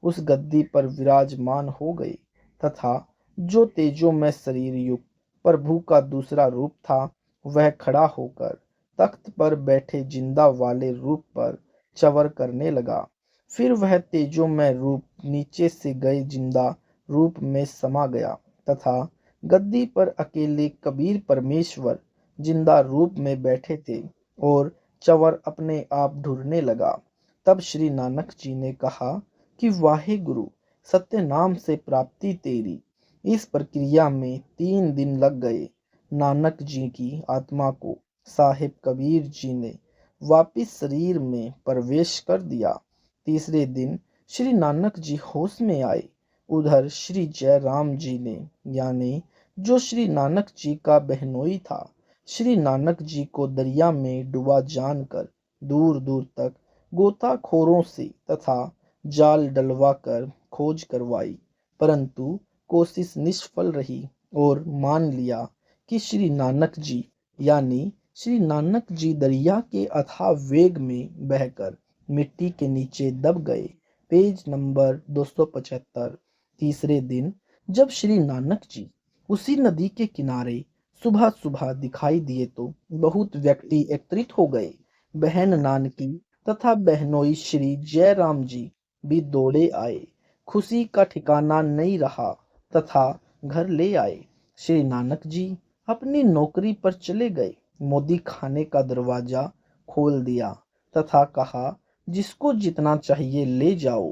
उस गद्दी पर विराजमान हो गए तथा जो तेजोमय शरीर युक्त प्रभु का दूसरा रूप था, वह खड़ा होकर तख्त पर बैठे जिंदा वाले रूप पर चवर करने लगा। फिर वह तेजोमय रूप नीचे से गए जिंदा रूप में समा गया तथा गद्दी पर अकेले कबीर परमेश्वर जिंदा रूप में बैठे थे और चवर अपने आप ढुरने लगा। तब श्री नानक जी ने कहा कि वाहे गुरु, सत्य नाम से प्राप्ति तेरी। इस प्रक्रिया में 3 दिन लग गए। नानक जी की आत्मा को साहिब कबीर जी ने वापिस शरीर में प्रवेश कर दिया। तीसरे दिन श्री नानक जी होश में आए। उधर श्री जयराम जी ने, यानी जो श्री नानक जी का बहनोई था, श्री नानक जी को दरिया में डूबा जानकर दूर दूर तक गोताखोरों से तथा जाल डलवाकर खोज करवाई, परंतु कोशिश निष्फल रही और मान लिया कि श्री नानक जी यानी श्री नानक जी दरिया के अथाह वेग में बहकर मिट्टी के नीचे दब गए। Page number 275। तीसरे दिन जब श्री नानक जी उसी नदी के किनारे सुबह सुबह दिखाई दिए तो बहुत व्यक्ति एकत्रित हो गए। बहन नानकी तथा बहनोई श्री जयराम जी भी दौड़े आए। खुशी का ठिकाना नहीं रहा तथा घर ले आए। श्री नानक जी अपनी नौकरी पर चले गए। मोदी खाने का दरवाजा खोल दिया तथा कहा, जिसको जितना चाहिए ले जाओ।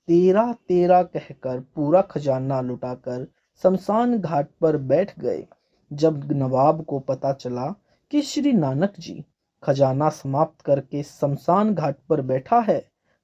तेरा तेरा कहकर पूरा खजाना लुटाकर शमशान घाट पर बैठ गए। जब नवाब को पता चला कि श्री नानक जी खजाना समाप्त करके शमशान घाट पर बैठा है,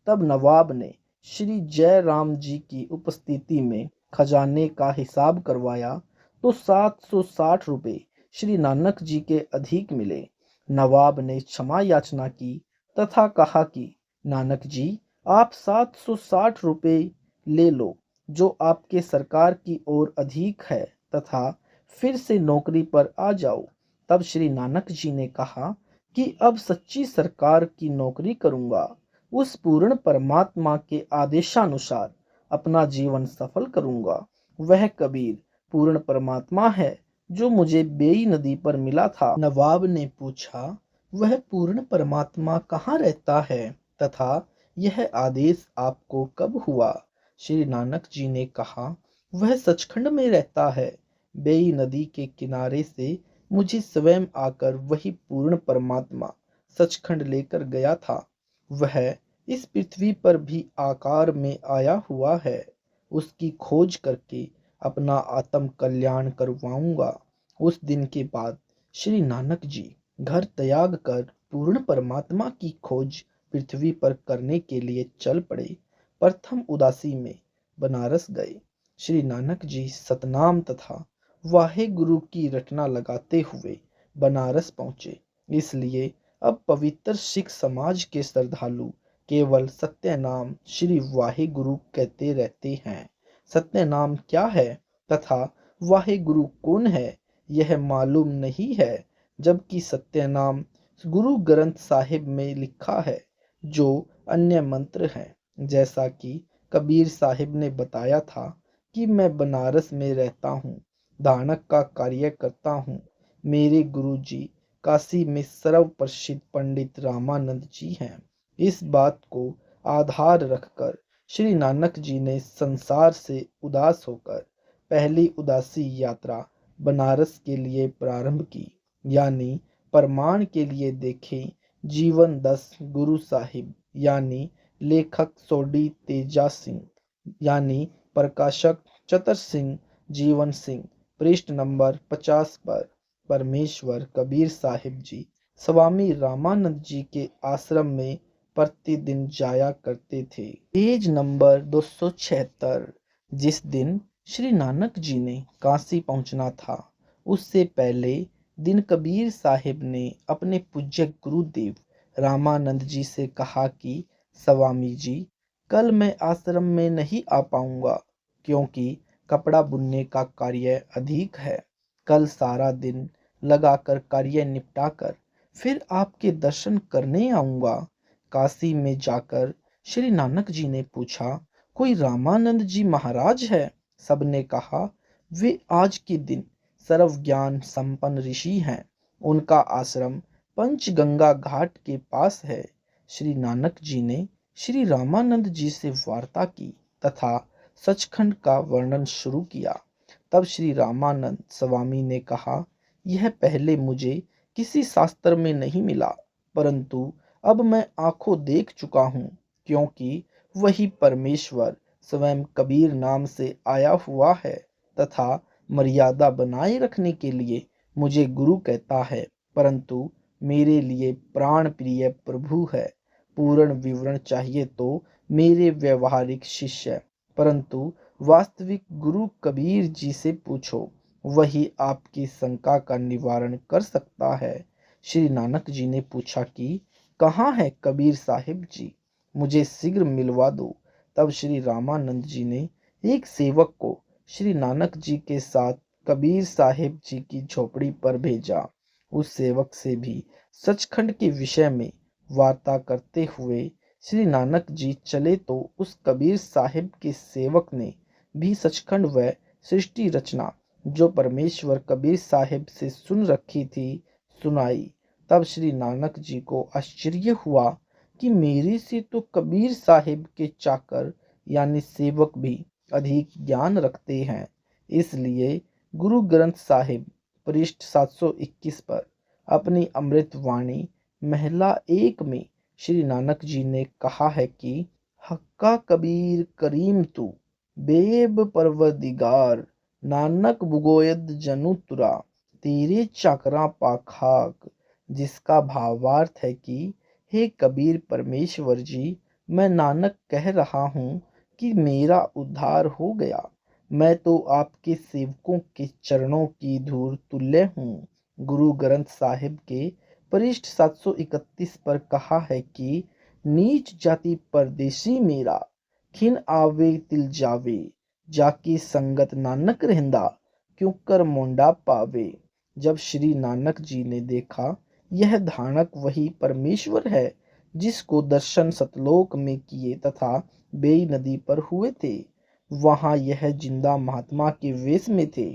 तब नवाब ने श्री जयराम जी की उपस्थिति में खजाने का हिसाब करवाया तो 760 रुपये श्री नानक जी के अधिक मिले। नवाब ने क्षमा याचना की तथा कहा कि नानक जी, आप 760 रुपये ले लो, जो आपके सरकार की ओर अधिक है, तथा फिर से नौकरी पर आ जाओ। तब श्री नानक जी ने कहा कि अब सच्ची सरकार की नौकरी करूंगा, उस पूर्ण परमात्मा के आदेशानुसार अपना जीवन सफल करूंगा। वह कबीर पूर्ण परमात्मा है जो मुझे बेई नदी पर मिला था। नवाब ने पूछा, वह पूर्ण परमात्मा कहाँ रहता है तथा यह आदेश आपको कब हुआ? श्री नानक जी ने कहा, वह सचखंड में रहता है। बेई नदी के किनारे से मुझे स्वयं आकर वही पूर्ण परमात्मा सचखंड लेकर गया था। वह इस पृथ्वी पर भी आकार में आया हुआ है। उसकी खोज करके अपना आत्म कल्याण करवाऊंगा। उस दिन के बाद श्री नानक जी घर त्याग कर पूर्ण परमात्मा की खोज पृथ्वी पर करने के लिए चल पड़े। प्रथम उदासी में बनारस गए। श्री नानक जी सतनाम तथा वाहे गुरु की रटना लगाते हुए बनारस पहुंचे। इसलिए अब पवित्र सिख समाज के श्रद्धालु केवल सत्य नाम श्री वाहे गुरु कहते रहते हैं। सत्य नाम क्या है तथा वाहे गुरु कौन है, यह मालूम नहीं है, जबकि सत्य नाम गुरु ग्रंथ साहिब में लिखा है, जो अन्य मंत्र हैं। जैसा कि कबीर साहिब ने बताया था कि मैं बनारस में रहता हूँ, दानक का कार्य करता हूँ। मेरे गुरु जी काशी में सर्व प्रसिद्ध पंडित रामानंद जी हैं। इस बात को आधार रखकर श्री नानक जी ने संसार से उदास होकर पहली उदासी यात्रा बनारस के लिए प्रारंभ की। यानी प्रमाण के लिए देखें जीवन 10 गुरु साहिब, यानी लेखक सोडी तेजा सिंह, यानी प्रकाशक चतर सिंह जीवन सिंह, पृष्ठ नंबर 50 पर। परमेश्वर कबीर साहिब जी स्वामी रामानंद जी के आश्रम में प्रतिदिन जाया करते थे। Page number 276। जिस दिन श्री नानक जी ने काशी पहुंचना था, उससे पहले दिन कबीर साहिब ने अपने पूज्य गुरुदेव रामानंद जी से कहा कि स्वामी जी, कल मैं आश्रम में नहीं आ पाऊंगा, क्योंकि कपड़ा बुनने का कार्य अधिक है। कल सारा दिन लगाकर कार्य निपटाकर फिर आपके दर्शन करने आऊंगा। काशी में जाकर श्री नानक जी ने पूछा, कोई रामानंद जी महाराज है? सबने कहा, वे आज के दिन सर्व ज्ञान संपन्न ऋषि हैं। उनका आश्रम पंचगंगा घाट के पास है। श्री नानक जी ने श्री रामानंद जी से वार्ता की तथा सचखंड का वर्णन शुरू किया। तब श्री रामानंद स्वामी ने कहा, यह पहले मुझे किसी शास्त्र में नहीं मिला, परंतु अब मैं आंखों देख चुका हूँ, क्योंकि वही परमेश्वर स्वयं कबीर नाम से आया हुआ है तथा मर्यादा बनाए रखने के लिए मुझे गुरु कहता है, परंतु मेरे लिए प्राण प्रिय प्रभु है। पूर्ण विवरण चाहिए तो मेरे व्यवहारिक शिष्य, परंतु वास्तविक गुरु कबीर जी से पूछो, वही आपकी शंका का निवारण कर सकता है। श्री नानक जी ने पूछा कि कहाँ है कबीर साहिब जी, मुझे शीघ्र मिलवा दो। तब श्री रामानंद जी ने एक सेवक को श्री नानक जी के साथ कबीर साहिब जी की झोपड़ी पर भेजा। उस सेवक से भी सचखंड के विषय में वार्ता करते हुए श्री नानक जी चले तो उस कबीर साहिब के सेवक ने भी सचखंड व सृष्टि रचना जो परमेश्वर कबीर साहिब से सुन रखी थी, सुनाई। तब श्री नानक जी को आश्चर्य हुआ कि मेरे से तो कबीर साहिब के चाकर यानी सेवक भी अधिक ज्ञान रखते हैं। इसलिए गुरु ग्रंथ साहिब पृष्ठ 721 पर अपनी अमृत वाणी महिला 1 में श्री नानक जी ने कहा है कि हक्का कबीर करीम तू बेब परवदिगार, नानक बुगोयद जनु तुरा, तेरे चाकरा पाखाक। जिसका भावार्थ है कि हे कबीर परमेश्वर जी, मैं नानक कह रहा हूँ कि मेरा उद्धार हो गया। मैं तो आपके सेवकों के चरणों की धूल तुल्य हूँ। गुरु ग्रंथ साहिब के पृष्ठ 731 पर कहा है कि नीच जाति परदेसी मेरा, खिन आवे तिल जावे, जाकी संगत नानक रहंदा, क्यों कर मोंडा पावे। जब श्री नानक जी ने देखा यह धानक वही परमेश्वर है जिसको दर्शन सतलोक में किए तथा बेई नदी पर हुए थे, वहां यह जिंदा महात्मा के वेश में थे।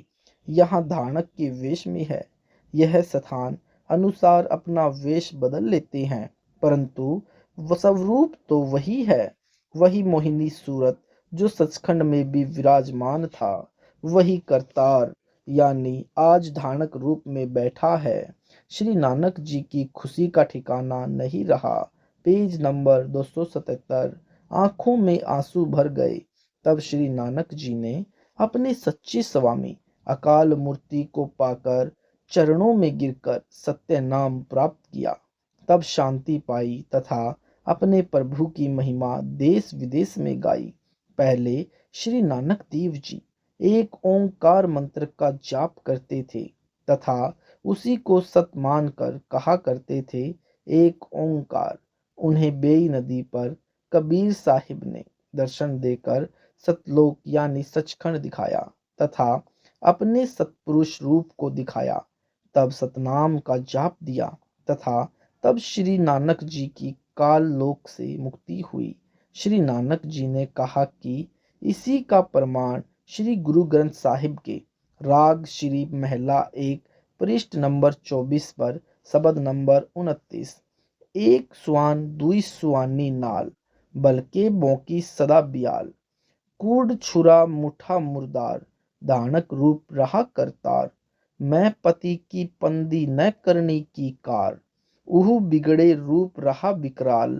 यहाँ धानक के वेश में है। यह स्थान अनुसार अपना वेश बदल लेते हैं, परंतु स्वरूप तो वही है। वही मोहिनी सूरत जो सचखंड में भी विराजमान था, वही करतार यानी आज धानक रूप में बैठा है। श्री नानक जी की खुशी का ठिकाना नहीं रहा। Page number 277। आंखों में आंसू भर गए। तब श्री नानक जी ने अपने सच्चे स्वामी अकाल मूर्ति को पाकर चरणों में गिरकर सत्य नाम प्राप्त किया। तब शांति पाई तथा अपने प्रभु की महिमा देश विदेश में गाई। पहले श्री नानक देव जी एक ओंकार मंत्र का जाप करते थे तथा उसी को सत मानकर कहा करते थे, एक ओंकार। उन्हें बेई नदी पर कबीर साहिब ने दर्शन देकर सतलोक यानी सचखंड दिखाया तथा अपने सतपुरुष रूप को दिखाया। तब सतनाम का जाप दिया तथा तब श्री नानक जी की काल लोक से मुक्ति हुई। श्री नानक जी ने कहा कि इसी का प्रमाण श्री गुरु ग्रंथ साहिब के राग श्री महला 1 पृष्ठ नंबर 24 पर शब्द नंबर 29, एक सुआन दुई सुआनी नाल बल्कि बोकी सदा बियाल, कूड़ छुरा मुठा मुर्दार, दानक रूप रहा करतार, मैं पति की पंदी न करनी की कार, उहु बिगड़े रूप रहा विकराल,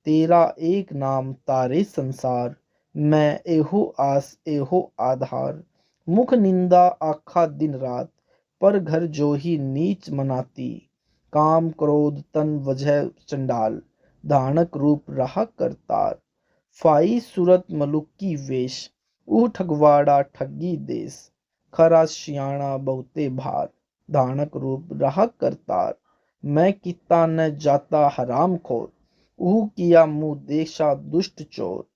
तेरा एक नाम तारे संसार, मैं एहो आस एहो आधार, मुख निंदा आखा दिन रात, पर घर जो ही नीच मनाती, काम क्रोध तन वजह चंडाल, धानक रूप रहा करतार, फाई सूरत मलुकी वेश, ऊ ठगवाड़ा ठगी देश, खरा सियाणा बहुते भार, धानक रूप रहा करतार, मैं किता न जाता हराम खोर, ऊ किया मुँह देखा दुष्ट चोर,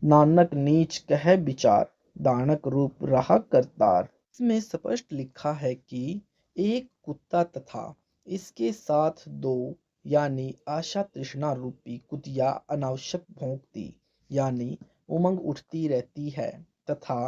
नानक नीच कह विचार, दानक रूप रहा करतार। इसमें स्पष्ट लिखा है कि एक कुत्ता तथा इसके साथ दो यानी आशा तृष्णा रूपी कुतिया अनावश्यक भौंकती यानी उमंग उठती रहती है तथा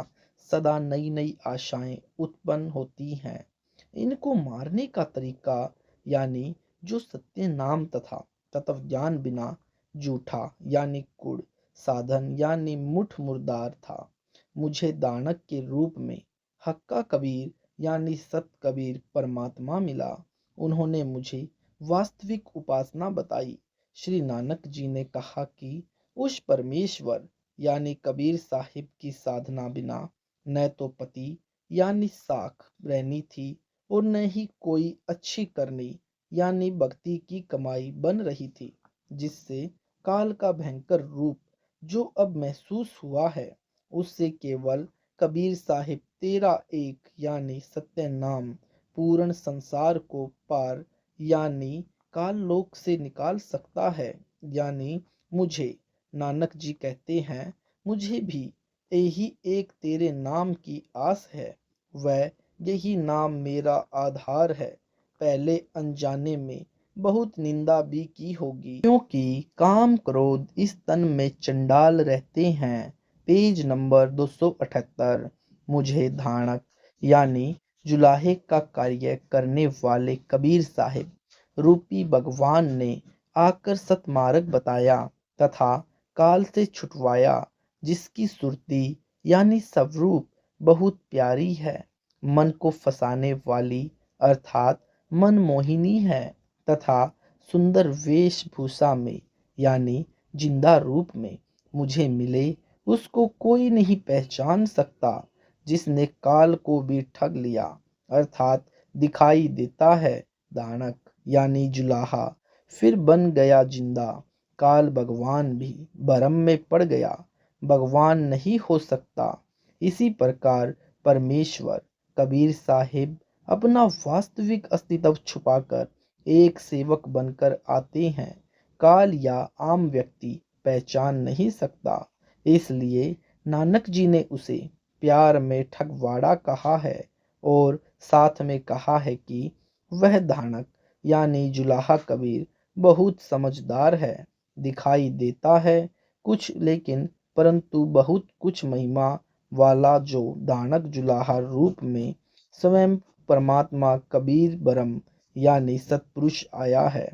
सदा नई नई आशाएं उत्पन्न होती हैं। इनको मारने का तरीका यानी जो सत्य नाम तथा तत्व ज्ञान बिना जूठा यानी कुड़ साधन यानी मुठ मुर्दार था। मुझे दानक के रूप में हक्का कबीर यानी सत कबीर परमात्मा मिला। उन्होंने मुझे वास्तविक उपासना बताई। श्री नानक जी ने कहा कि उस परमेश्वर यानी कबीर साहिब की साधना बिना न तो पति यानी साख रहनी थी और न ही कोई अच्छी करनी यानी भक्ति की कमाई बन रही थी, जिससे काल का भयंकर रूप जो अब महसूस हुआ है उससे केवल कबीर साहिब तेरा एक यानी सत्य नाम पूर्ण संसार को पार यानी काल लोक से निकाल सकता है। यानी मुझे नानक जी कहते हैं, मुझे भी यही एक तेरे नाम की आस है, वह यही नाम मेरा आधार है। पहले अनजाने में बहुत निंदा भी की होगी, क्योंकि काम क्रोध इस तन में चंडाल रहते हैं। Page number 278। मुझे धानक यानी जुलाहे का कार्य करने वाले कबीर साहिब रूपी भगवान ने आकर सतमार्ग बताया तथा काल से छुटवाया, जिसकी सुरती यानी स्वरूप बहुत प्यारी है, मन को फंसाने वाली अर्थात मनमोहिनी है तथा सुंदर वेशभूषा में यानी जिंदा रूप में मुझे मिले उसको कोई नहीं पहचान सकता। जिसने काल को भी ठग लिया अर्थात दिखाई देता है दानक यानी जुलाहा, फिर बन गया जिंदा। काल भगवान भी भरम में पड़ गया, भगवान नहीं हो सकता। इसी प्रकार परमेश्वर कबीर साहिब अपना वास्तविक अस्तित्व छुपाकर एक सेवक बनकर आते हैं। काल या आम व्यक्ति पहचान नहीं सकता, इसलिए नानक जी ने उसे प्यार में ठगवाड़ा कहा है और साथ में कहा है कि वह धानक यानी जुलाहा कबीर बहुत समझदार है, दिखाई देता है कुछ लेकिन परंतु बहुत कुछ महिमा वाला जो दानक जुलाहा रूप में स्वयं परमात्मा कबीर ब्रह्म यानी सतपुरुष आया है।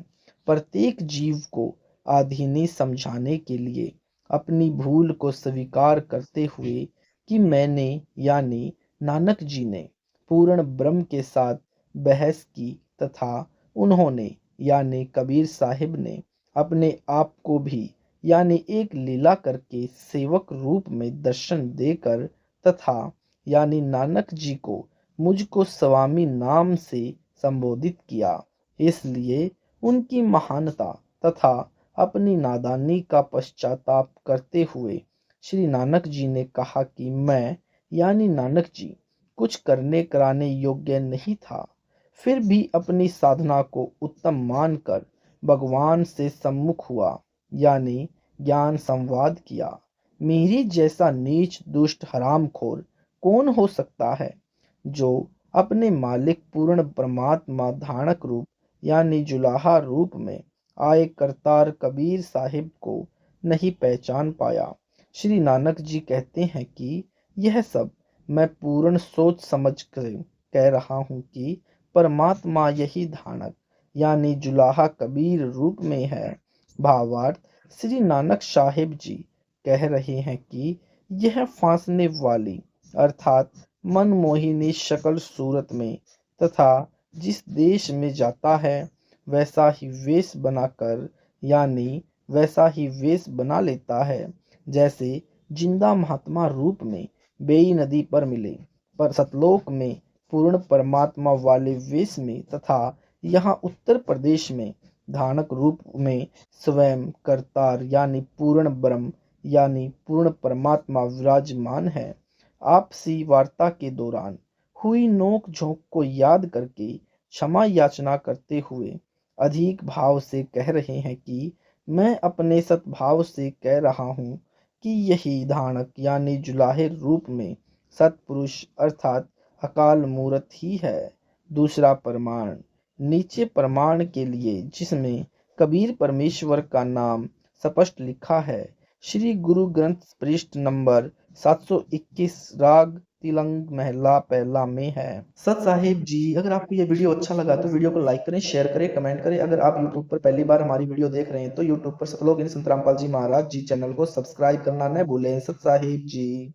प्रत्येक जीव को आधीनी समझाने के लिए अपनी भूल को स्वीकार करते हुए कि मैंने यानी नानक जी ने पूर्ण ब्रह्म के साथ बहस की तथा उन्होंने यानी कबीर साहिब ने अपने आप को भी यानी एक लीला करके सेवक रूप में दर्शन देकर तथा यानी नानक जी को मुझको स्वामी नाम से संबोधित किया। इसलिए उनकी महानता तथा अपनी नादानी का पश्चाताप करते हुए श्री नानक जी ने कहा कि मैं यानी नानक जी कुछ करने कराने योग्य नहीं था, फिर भी अपनी साधना को उत्तम मानकर भगवान से सम्मुख हुआ यानी ज्ञान संवाद किया। मेरी जैसा नीच दुष्ट हरामखोर कौन हो सकता है जो अपने मालिक पूर्ण परमात्मा धारक रूप यानी जुलाहा रूप में आए करतार कबीर साहिब को नहीं पहचान पाया। श्री नानक जी कहते हैं कि यह सब मैं पूर्ण सोच समझ कर कह रहा हूँ कि परमात्मा यही धानक यानी जुलाहा कबीर रूप में है। भावार्थ श्री नानक साहिब जी कह रहे हैं कि यह फांसने वाली अर्थात मनमोहिनी शक्ल सूरत में तथा जिस देश में जाता है वैसा ही वेश बनाकर यानी वैसा ही वेश बना लेता है जैसे जिंदा महात्मा रूप में बेई नदी पर मिले, पर सतलोक में पूर्ण परमात्मा वाले वेश में तथा यहाँ उत्तर प्रदेश में धानक रूप में स्वयं करतार यानी पूर्ण ब्रह्म यानी पूर्ण परमात्मा विराजमान है। आपसी वार्ता के दौरान हुई नोक झोंक को याद करके क्षमा याचना करते हुए अधिक भाव से कह रहे हैं कि मैं अपने सद्भाव से कह रहा हूँ कि यही धानक यानी जुलाहे रूप में सतपुरुष अर्थात अकाल मूर्त ही है। दूसरा प्रमाण नीचे प्रमाण के लिए जिसमें कबीर परमेश्वर का नाम स्पष्ट लिखा है। श्री गुरु ग्रंथ पृष्ठ नंबर 721 राग तिलंग महला पहला में है। सत साहिब जी, अगर आपको ये वीडियो अच्छा लगा तो वीडियो को लाइक करें, शेयर करें, कमेंट करें। अगर आप यूट्यूब पर पहली बार हमारी वीडियो देख रहे हैं तो यूट्यूब पर सतलोक इन संत रामपाल जी महाराज जी चैनल को सब्सक्राइब करना न भूलें। सत साहिब जी।